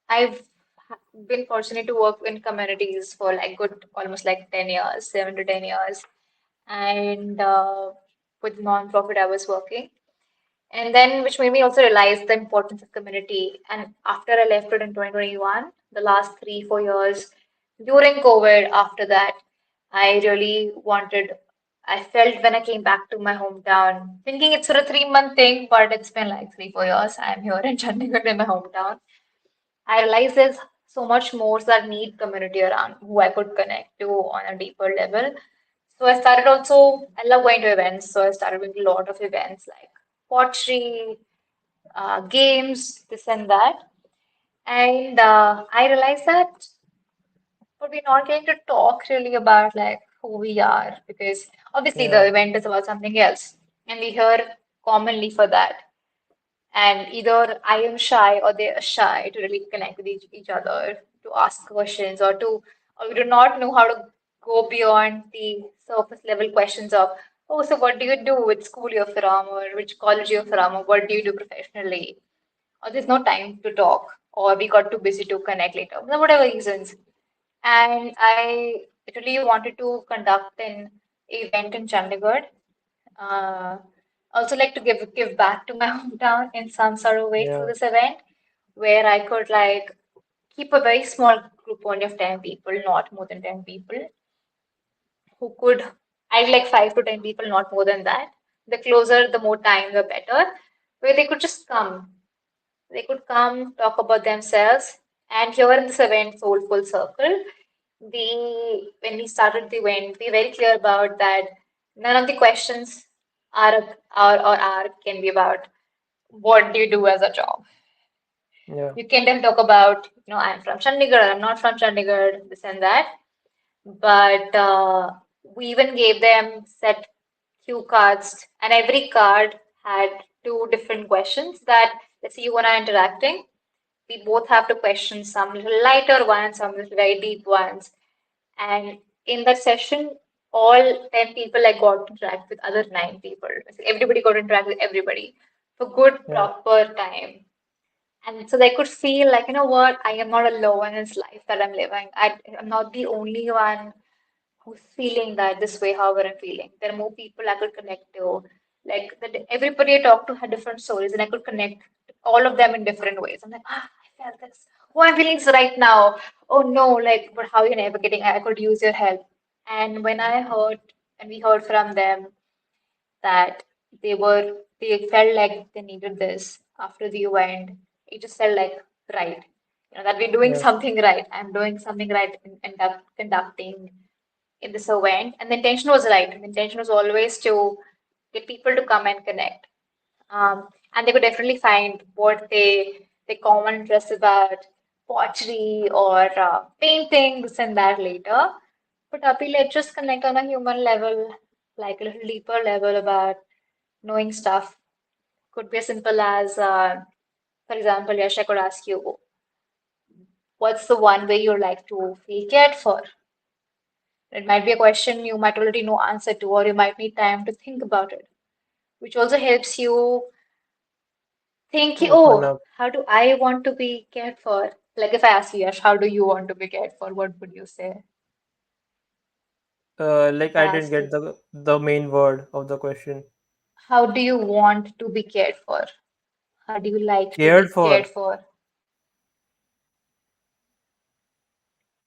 Speaker 3: I've been fortunate to work in communities for like good almost like 10 years, 7 to 10 years. And with non-profit I was working. And then which made me also realize the importance of community. And after I left it in 2021, the last 3, 4 years during COVID, after that, I really wanted, I felt when I came back to my hometown, thinking it's for a 3 month thing, but it's been like 3, 4 years. I'm here in Chandigarh in my hometown. I realized there's so much more that need community around who I could connect to on a deeper level. So I started also, I love going to events. So I started going to a lot of events like pottery, games, this and that. And I realized that but we're not going to talk really about like who we are because obviously the
Speaker 1: Yeah,
Speaker 3: event is about something else. And we hear commonly for that. And either I am shy or they are shy to really connect with each other, to ask questions, or we do not know how to go beyond the surface level questions of, oh, so what do you do with school you're from, or which college you're from, or what do you do professionally? Or there's no time to talk, or we got too busy to connect later, whatever reasons. And I really wanted to conduct an event in Chandigarh. Uh, also like to give back to my hometown in some sort of way through
Speaker 1: Yeah.
Speaker 3: this event, where I could like keep a very small group only of 10 people, not more than 10 people, who could, I'd like 5 to 10 people, not more than that. The closer, the more time, the better, where they could just come. They could come, talk about themselves. And here in this event, Soulful Circle, when we started the event, we were very clear about that none of the questions are can be about what do you do as a job.
Speaker 1: Yeah.
Speaker 3: You can then talk about, I'm from Chandigarh, I'm not from Chandigarh, this and that. But we even gave them set cue cards, and every card had two different questions that, let's say you and I are interacting. We both have to question some little lighter ones, some little very deep ones. And in that session, all 10 people like got to interact with other 9 people. Everybody got to interact with everybody for good,
Speaker 1: Yeah.
Speaker 3: proper time. And so they could feel like, you know what, I am not alone in this life that I'm living. I'm not the only one who's feeling that this way, however I'm feeling. There are more people I could connect to. Like that everybody I talked to had different stories and I could connect all of them in different ways. I'm like, I felt this. Oh, I'm feeling this right now. Oh no, like, but how are you navigating? I could use your help. And when I heard and we heard from them that they felt like they needed this after the event, it just felt like right. That we're doing
Speaker 1: Yeah.
Speaker 3: something right. I'm doing something right in conducting in this event, and the intention was right. The intention was always to get people to come and connect, and they could definitely find what they common interest about pottery or painting, this and that later. But Abhi, let's just connect on a human level, like a little deeper level about knowing stuff. Could be as simple as, for example, Yash, I could ask you, what's the one way you like to feel cared for? It might be a question you might already know answer to, or you might need time to think about it, which also helps you think,
Speaker 1: Open
Speaker 3: oh,
Speaker 1: up.
Speaker 3: how do I want to be cared for? Like if I ask you, Yash, how do you want to be cared for? What would you say?
Speaker 1: Like
Speaker 3: If I
Speaker 1: I didn't
Speaker 3: ask
Speaker 1: get
Speaker 3: you,
Speaker 1: the main word of the question.
Speaker 3: how do you want to be cared for? How do you like to
Speaker 1: Cared
Speaker 3: be cared
Speaker 1: for.
Speaker 3: for?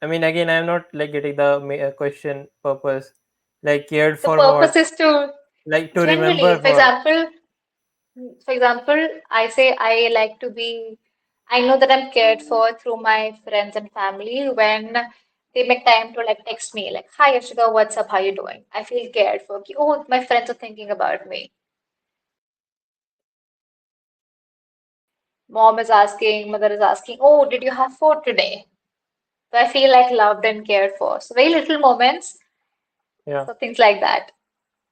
Speaker 1: I mean, again, I'm not like getting the question purpose. Like cared
Speaker 3: The
Speaker 1: for
Speaker 3: purpose
Speaker 1: what?
Speaker 3: is to
Speaker 1: Like to
Speaker 3: generally,
Speaker 1: remember for.
Speaker 3: for example, I say I like to be, I know that I'm cared for through my friends and family when they make time to like text me, like, hi, Yashika, what's up? How you doing? I feel cared for. Oh, my friends are thinking about me. Mom is asking, mother is asking, oh, did you have food today? So I feel like loved and cared for. So very little moments,
Speaker 1: Yeah.
Speaker 3: so things like that.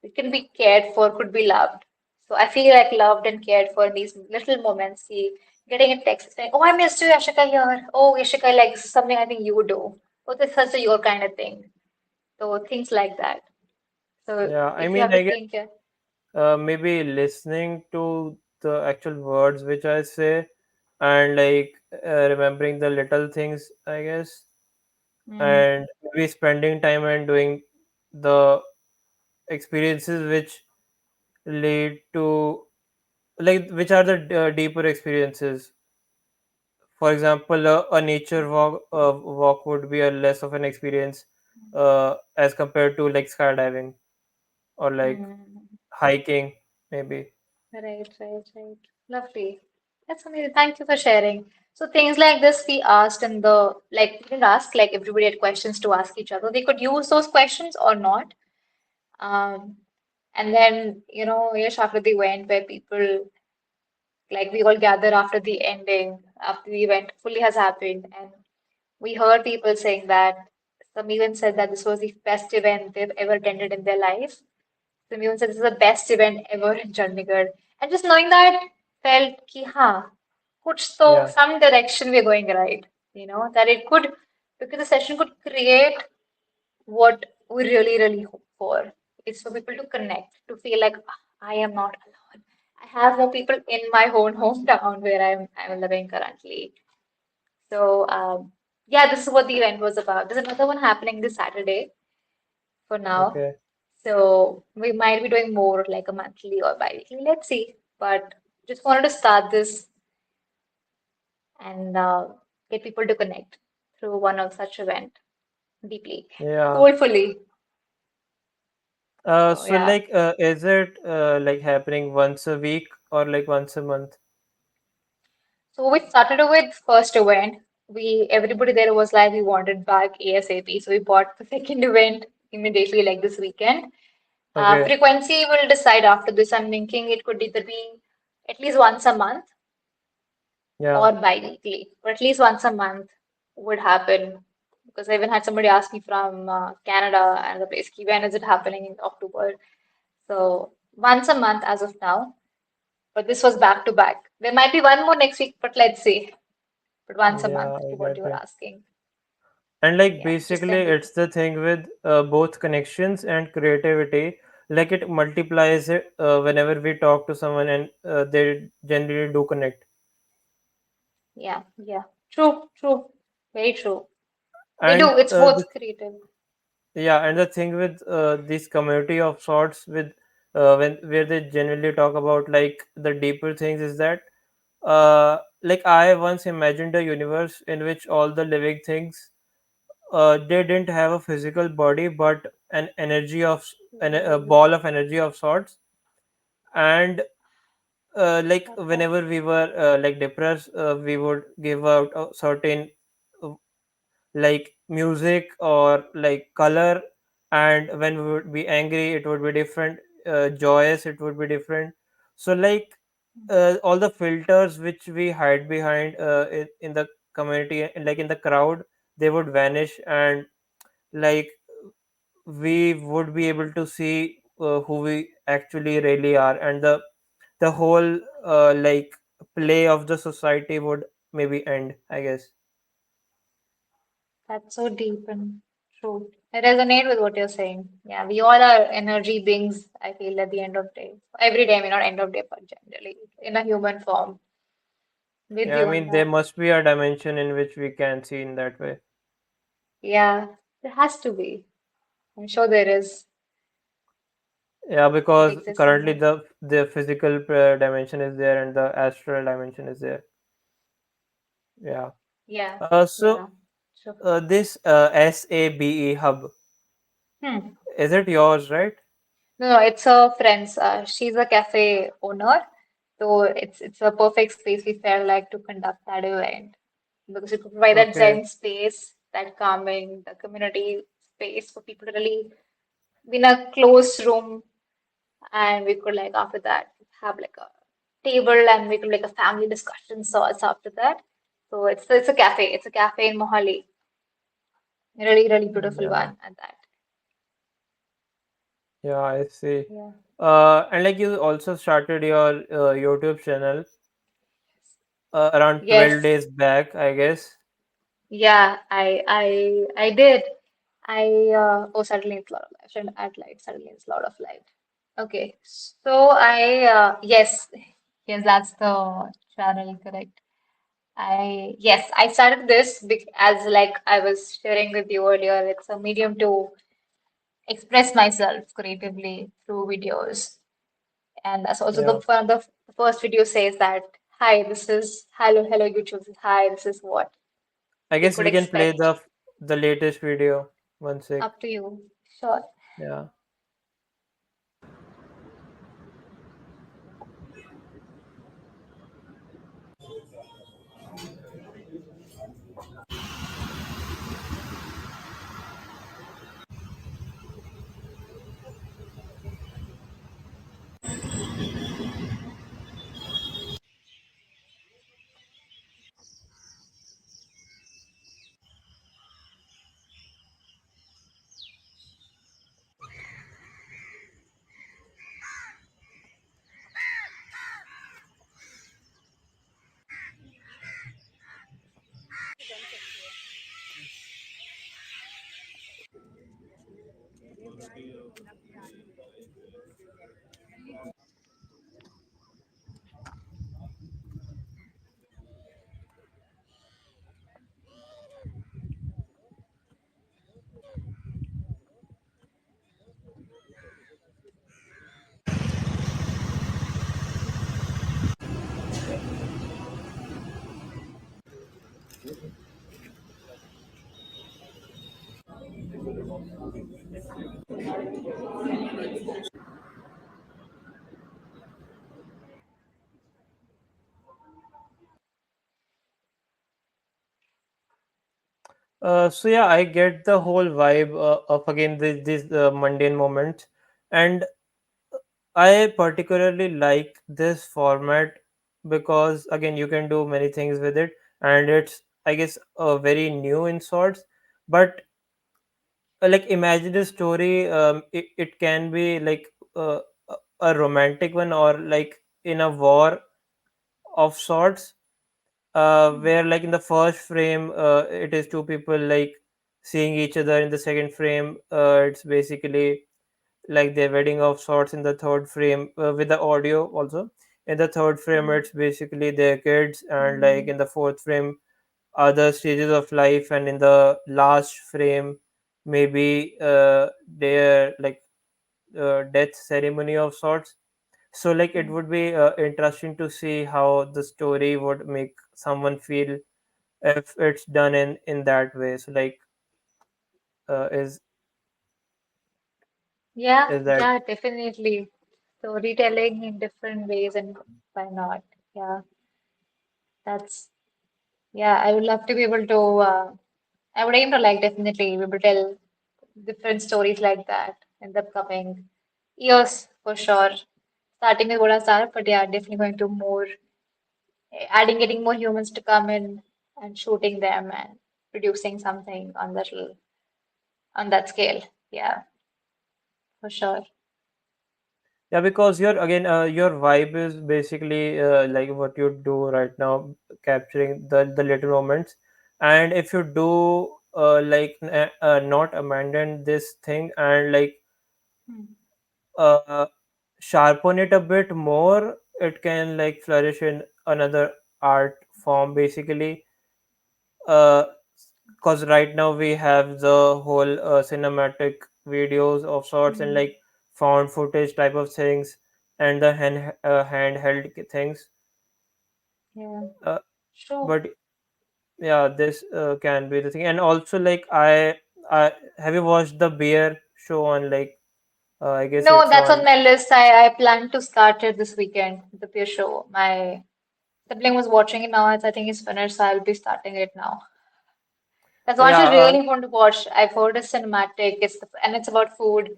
Speaker 3: It can be cared for, could be loved. So I feel like loved and cared for in these little moments. See, getting a text saying, "Oh, I missed you, Yashika here. Oh, Yashika, like something I think you would do. Oh, this is such a your kind of thing." So things like that. So
Speaker 1: Yeah. I
Speaker 3: if you
Speaker 1: mean,
Speaker 3: have to
Speaker 1: I guess
Speaker 3: think,
Speaker 1: maybe listening to the actual words which I say, and like remembering the little things, I guess,
Speaker 3: mm,
Speaker 1: and maybe spending time and doing the experiences which lead to, like, which are the deeper experiences. For example, a nature walk would be a less of an experience as compared to like skydiving or like
Speaker 3: mm,
Speaker 1: hiking, maybe.
Speaker 3: right. Lovely. That's amazing. Thank you for sharing. So things like this we asked in the like we didn't ask like everybody had questions to ask each other. They could use those questions or not. Um, and then, yes, after the event where people, like we all gather after the ending, after the event fully has happened, and we heard people saying that some even said that this was the best event they've ever attended in their life. Some even said this is the best event ever in Chandigarh. And just knowing that felt ki, ha, कुछ तो
Speaker 1: Yeah.
Speaker 3: some direction we're going right, that it could, because the session could create what we really, really hope for. It's for people to connect, to feel like, "Ah, I am not alone. I have more people in my own hometown where I'm living currently." So yeah, this is what the event was about. There's another one happening this Saturday for now.
Speaker 1: Okay.
Speaker 3: So we might be doing more like a monthly or bi-weekly. Let's see. But just wanted to start this and get people to connect through one of such event deeply,
Speaker 1: Yeah.
Speaker 3: soulfully. So
Speaker 1: So
Speaker 3: yeah.
Speaker 1: like, is it like happening once a week or like once a month?
Speaker 3: So we started with first event. We everybody there was like we wanted back ASAP. So we bought the second event immediately like this weekend.
Speaker 1: Okay.
Speaker 3: Frequency will decide after this. I'm thinking it could either be at least once a month
Speaker 1: Yeah.
Speaker 3: or bi-weekly, or at least once a month would happen. Because I even had somebody ask me from Canada and the place, "Ki, when is it happening in October?" So once a month as of now, but this was back to back. There might be one more next week, but let's see. But once a
Speaker 1: Yeah,
Speaker 3: month
Speaker 1: I
Speaker 3: to what
Speaker 1: get
Speaker 3: you were
Speaker 1: it.
Speaker 3: asking.
Speaker 1: And like
Speaker 3: Yeah, just
Speaker 1: basically,
Speaker 3: thinking.
Speaker 1: it's the thing with both connections and creativity. Like it multiplies it whenever we talk to someone and they generally do connect.
Speaker 3: Yeah, yeah. True, true. Very true. They
Speaker 1: And
Speaker 3: do. It's
Speaker 1: the
Speaker 3: both creative.
Speaker 1: yeah, and the thing with this community of sorts with when where they generally talk about like the deeper things is that like I once imagined a universe in which all the living things they didn't have a physical body but an energy of a
Speaker 3: Ooh,
Speaker 1: ball of energy of sorts. And like
Speaker 3: love that.
Speaker 1: whenever we were like depressed, we would give out a certain uh, like music or like color, and when we would be angry it would be different, joyous it would be different. So like all the filters which we hide behind in the community and like in the crowd, they would vanish, and like we would be able to see who we actually really are, and the whole like play of the society would maybe end, I guess.
Speaker 3: That's so deep and true. I resonate with what you're saying. Yeah, we all are energy beings, I feel, at the end of day. Every day, I mean, not end of day, but generally, in a human form. With
Speaker 1: Yeah, I
Speaker 3: you on
Speaker 1: mean there
Speaker 3: that.
Speaker 1: must be a dimension in which we can see in that way.
Speaker 3: Yeah, there has to be. I'm sure there is.
Speaker 1: Yeah,
Speaker 3: It
Speaker 1: because
Speaker 3: exists
Speaker 1: currently
Speaker 3: somewhere.
Speaker 1: the physical dimension is there and the astral dimension is there. Yeah.
Speaker 3: Yeah,
Speaker 1: So
Speaker 3: yeah. True.
Speaker 1: this SABE hub,
Speaker 3: Hmm.
Speaker 1: is it yours, right?
Speaker 3: No, no, it's a friend's. She's a cafe owner, so it's a perfect space we felt like to conduct that event because it could provide that
Speaker 1: Okay.
Speaker 3: zen space, that calming, the community space for people to really be in a closed room, and we could like after that have like a table and we could like a family discussion sorts after that. So it's a cafe. It's a cafe in Mohali. Really, really beautiful
Speaker 1: Yeah.
Speaker 3: one at that.
Speaker 1: Yeah, I see.
Speaker 3: Yeah.
Speaker 1: And like you also started your YouTube channel around 12
Speaker 3: Yes.
Speaker 1: days back, I guess.
Speaker 3: Yeah, I did. Oh, suddenly it's a lot of light. Should add light. Suddenly it's a lot of light. Okay, so yes, that's the channel, correct. I started this as like I was sharing with you earlier. It's a medium to express myself creatively through videos, and that's also the
Speaker 1: Yeah.
Speaker 3: one of the first video says that, "Hi, this is hello YouTube. Hi, this is what
Speaker 1: I
Speaker 3: you
Speaker 1: guess
Speaker 3: could
Speaker 1: we can play
Speaker 3: expect."
Speaker 1: the latest video. One sec.
Speaker 3: Up to you. Sure.
Speaker 1: Yeah. So yeah, I get the whole vibe of again these mundane moments, and I particularly like this format because again you can do many things with it, and it's I guess very new in sorts. But like imagine a story, it can be like a romantic one or like in a war of sorts, where like in the first frame it is two people like seeing each other. In the second frame it's basically like their wedding of sorts. In the third frame with the audio also, in the third frame it's basically their kids, and like in the fourth frame other stages of life, and in the last frame maybe their like death ceremony of sorts. So like it would be interesting to see how the story would make someone feel if it's done in that way. So like is
Speaker 3: Yeah,
Speaker 1: is that
Speaker 3: yeah, definitely. Storytelling in different ways, and why not? Yeah, that's, yeah, I would love to be able to, I would aim to like definitely be able to tell different stories like that in the upcoming years for sure. Starting with what I started, but yeah, definitely going to more, adding, getting more humans to come in and shooting them and producing something on on that scale. Yeah, for sure.
Speaker 1: yeah, because your vibe is basically like what you do right now, capturing the little moments. And if you do not abandon this thing and like
Speaker 3: Hmm.
Speaker 1: uh, sharpen it a bit more, it can like flourish in another art form basically. uh because right now we have the whole cinematic videos of sorts and
Speaker 3: Hmm.
Speaker 1: like found footage type of things, and the handheld things.
Speaker 3: Yeah,
Speaker 1: uh,
Speaker 3: sure.
Speaker 1: but yeah, this can be the thing. And also like I have you watched the bear show on like I guess
Speaker 3: No,
Speaker 1: it's
Speaker 3: that's on
Speaker 1: on.
Speaker 3: my list. I plan to start it this weekend, the peer show. My sibling was watching it now. I think it's finished, so I'll be starting it now. That's one
Speaker 1: Yeah,
Speaker 3: I really want to watch. I've heard it's cinematic. And it's about food.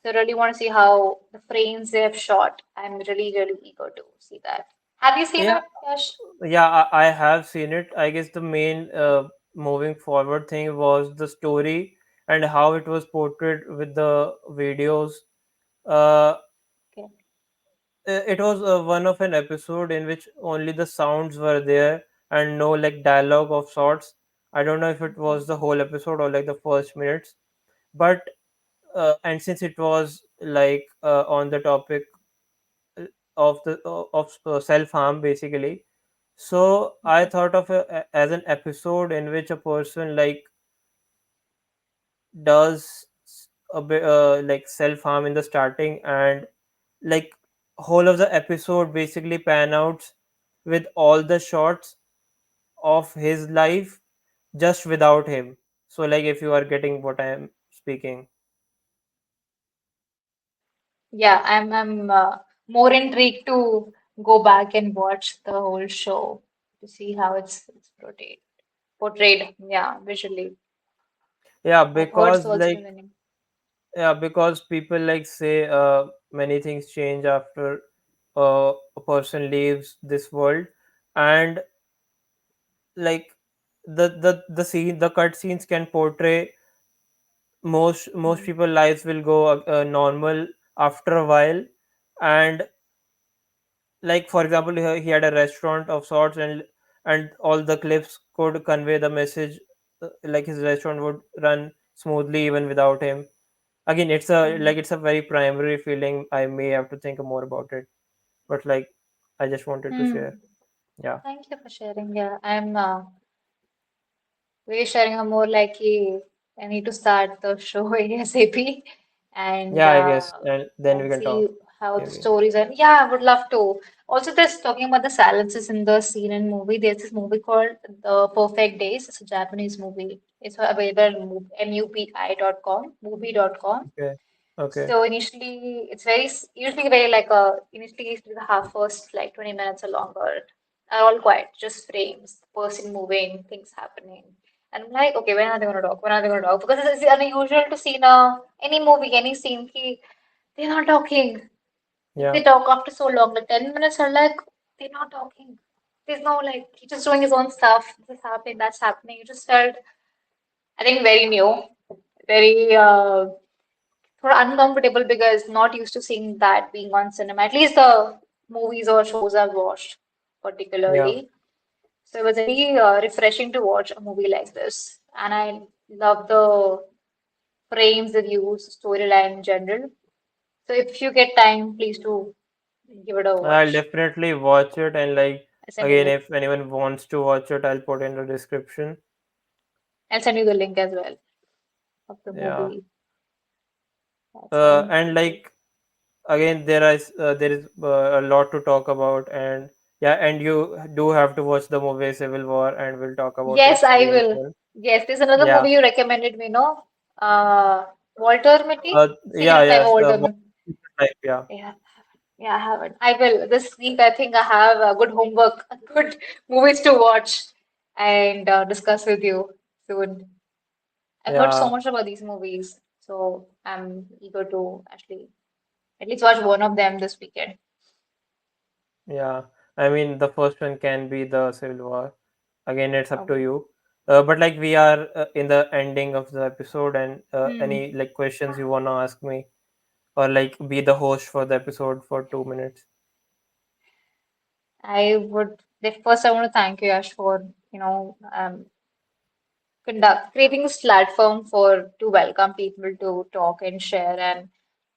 Speaker 3: So I really want to see how the frames they have shot. I'm really, really eager to see that. Have you seen
Speaker 1: yeah,
Speaker 3: it, Yash?
Speaker 1: yeah, I have seen it. I guess the main moving forward thing was the story and how it was portrayed with the videos. uh
Speaker 3: Okay.
Speaker 1: it was one of an episode in which only the sounds were there and no like dialogue of sorts. I don't know if it
Speaker 3: Okay.
Speaker 1: was the whole episode or like the first minutes, but and since it was like on the topic uh, of the of self harm basically, so I
Speaker 3: Okay.
Speaker 1: thought of as an episode in which a person like does a bit like self harm in the starting, and like whole of the episode basically pan out with all the shots of his life just without him. So like if you are getting what I am speaking.
Speaker 3: Yeah, I'm more intrigued to go back and watch the whole show to see how it's portrayed. Yeah, visually.
Speaker 1: Yeah,
Speaker 3: I've heard
Speaker 1: because
Speaker 3: so it's
Speaker 1: like
Speaker 3: winning.
Speaker 1: yeah, because people like say many things change after a person leaves this world, and like the scene, the cut scenes can portray most
Speaker 3: Hmm.
Speaker 1: people lives will go normal after a while. And like for example he had a restaurant of sorts, and all the clips could convey the message like his restaurant would run smoothly even without him. again, it's a
Speaker 3: Mm.
Speaker 1: like it's a very primary feeling. I may have to think more about it, but like I just wanted to
Speaker 3: Hmm.
Speaker 1: share. Yeah.
Speaker 3: Thank you for sharing. Yeah, I'm really sharing a more like I need to start the show ASAP and
Speaker 1: Yeah, I guess, and then we can
Speaker 3: see
Speaker 1: talk
Speaker 3: how the
Speaker 1: maybe.
Speaker 3: stories are. Yeah, I would love to. Also, this talking about the silences in the scene and movie. There's this movie called The Perfect Days. It's a Japanese movie. It's available on mupi.com, movie.com.
Speaker 1: Okay. Okay.
Speaker 3: So initially, it's very usually very like a initially the half first like 20 minutes or longer are all quiet, just frames, person moving, things happening. And I'm like, okay, when are they gonna talk? When are they gonna talk? Because it's unusual to see in any movie, any scene, they're not talking. If
Speaker 1: Yeah.
Speaker 3: they talk after so long, like 10 minutes are like they're not talking. There's no like he's just doing his own stuff. This is happening, that's happening. It just felt, I think, very new, very sort of uncomfortable because not used to seeing that being on cinema. At least the movies or shows I've watched,
Speaker 1: Yeah.
Speaker 3: particularly. So it was very refreshing to watch a movie like this, and I love the frames they use, storyline in general. So if you get time, please do give it a
Speaker 1: I'll
Speaker 3: watch.
Speaker 1: definitely watch it, and like
Speaker 3: I'll send you
Speaker 1: again,
Speaker 3: the
Speaker 1: if anyone wants to watch it, I'll put in the description.
Speaker 3: I'll send you the link as well of the
Speaker 1: Yeah.
Speaker 3: movie. That's one
Speaker 1: And
Speaker 3: movie.
Speaker 1: like again, there is a lot to talk about, and yeah, and you do have to watch the movie Civil War, and we'll talk about it
Speaker 3: Yes, I
Speaker 1: too as
Speaker 3: will.
Speaker 1: well.
Speaker 3: Yes, there's another
Speaker 1: Yeah.
Speaker 3: movie you recommended me, no? Walter Mitty?
Speaker 1: Yeah.
Speaker 3: Secret Life of
Speaker 1: Yes.
Speaker 3: Walter.
Speaker 1: Life. Yeah.
Speaker 3: Yeah, yeah, I haven't. I will. This week, I think I have a good homework, good movies to watch and discuss with you soon. I've heard so
Speaker 1: Yeah.
Speaker 3: much about these movies, so I'm eager to actually at least watch one of them this weekend.
Speaker 1: Yeah. I mean, the first one can be the Civil War. Again, it's up to
Speaker 3: Okay.
Speaker 1: you. But like we are in the ending of the episode, and
Speaker 3: Hmm.
Speaker 1: any like questions you wanna ask me, or like be the host for the episode for 2 minutes.
Speaker 3: I would. First, I want to thank you, Yash, for creating this platform for to welcome people to talk and share. And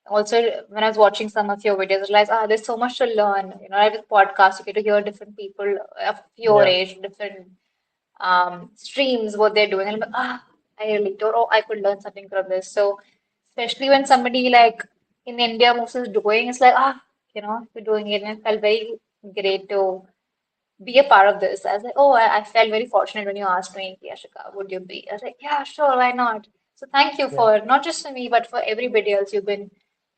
Speaker 3: also, when I was watching some of your videos, I realized, there's so much to learn. Like with podcasts, you get to hear different people of your
Speaker 1: Yeah.
Speaker 3: age, different streams, what they're doing. And I'm like, I relate, or oh, I could learn something from this. So, especially when somebody like in India most is doing, it's like, you're doing it. And it felt very great to be a part of this. I was like, oh, I felt very fortunate when you asked me, Yashika, would you be? I was like, yeah, sure, why not? So thank you
Speaker 1: Yeah.
Speaker 3: for not just for me, but for everybody else you've been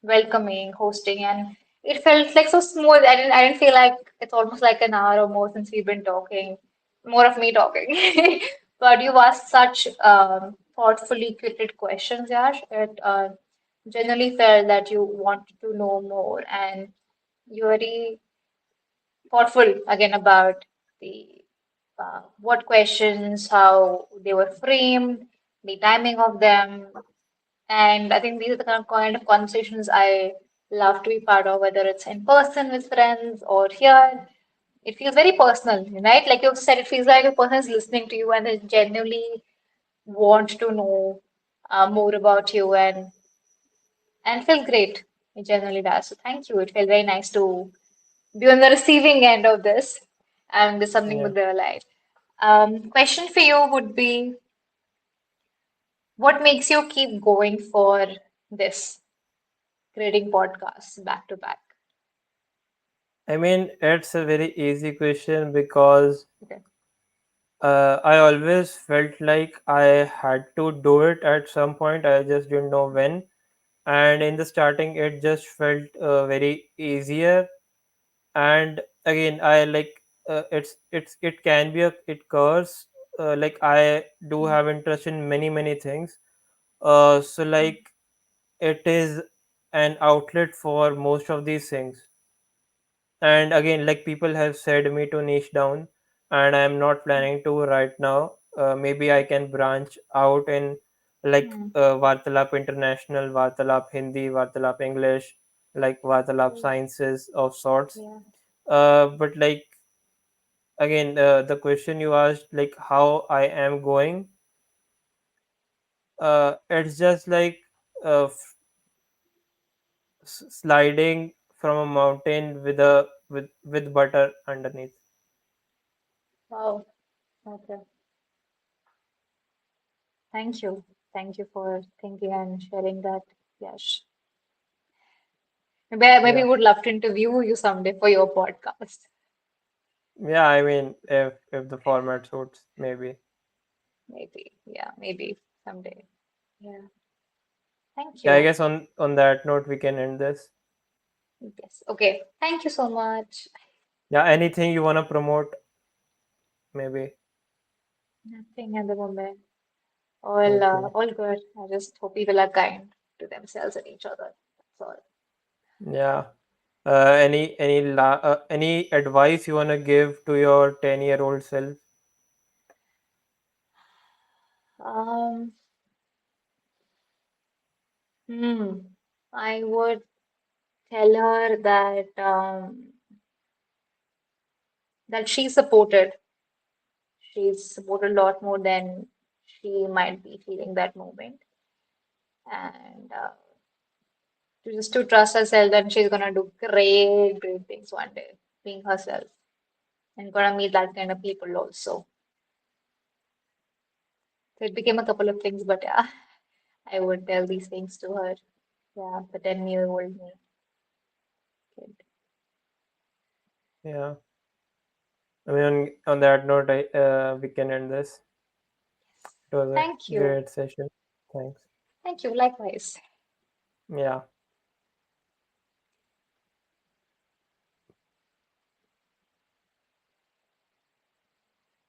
Speaker 3: welcoming, hosting, and it felt like so smooth. I didn't feel like it's almost like an hour or more since we've been talking, more of me talking. But you asked such thoughtfully curated questions, Yash. It generally felt that you wanted to know more, and you very thoughtful again about the what questions, how they were framed, the timing of them, and I think these are the kind of conversations I love to be part of, whether it's in person with friends or here. It feels very personal, right? Like you said, it feels like a person is listening to you and they genuinely want to know more about you and it feels great. It generally does. So thank you. It felt very nice to be on the receiving end of this and there's something
Speaker 1: Yeah.
Speaker 3: with their life. Question for you would be, what makes you keep going for this, creating podcasts back to back?
Speaker 1: I mean, it's a very easy question because
Speaker 3: Okay.
Speaker 1: I always felt like I had to do it at some point. I just didn't know when. And in the starting, it just felt very easier. And again, I like it can be a it curse. Like I do
Speaker 3: Mm,
Speaker 1: have interest in many things. So
Speaker 3: mm,
Speaker 1: like it is an outlet for most of these things. And again, like people have said me to niche down, and I'm not planning to right now. Maybe I can branch out in like
Speaker 3: mm,
Speaker 1: Vārtalāap International, Vārtalāap Hindi, Vārtalāap English, like Vārtalāap
Speaker 3: mm.
Speaker 1: Sciences of sorts.
Speaker 3: Yeah.
Speaker 1: But like again, the question you asked, like how I am going, it's just like sliding from a mountain with a with butter underneath.
Speaker 3: Wow. Okay. Thank you. Thank you for thinking and sharing that. Yes. Maybe
Speaker 1: Yeah,
Speaker 3: would love to interview you someday for your podcast.
Speaker 1: yeah. I mean, if the format suits, maybe.
Speaker 3: Maybe. Yeah, maybe someday. Yeah. Thank
Speaker 1: Yeah, I
Speaker 3: you.
Speaker 1: guess on that note we can end this.
Speaker 3: Yes. Okay. Thank you so much.
Speaker 1: Yeah, anything you wanna promote, maybe.
Speaker 3: Nothing at the moment. All
Speaker 1: Okay.
Speaker 3: all good. I just hope people are kind to themselves and each other. That's
Speaker 1: Yeah. Any advice you wanna give to your 10-year-old self?
Speaker 3: all. Hmm. I would tell her that she's supported. She's supported a lot more than she might be feeling that moment, and to trust herself that she's gonna do great, great things one day, being herself, and gonna meet that kind of people also. So it became a couple of things, but yeah, I would tell these things to her. Yeah, the 10-year-old me kid.
Speaker 1: Yeah. I mean, on that note, we can end this. It was a
Speaker 3: Thank you.
Speaker 1: great session. Thanks.
Speaker 3: Thank you. Likewise.
Speaker 1: Yeah.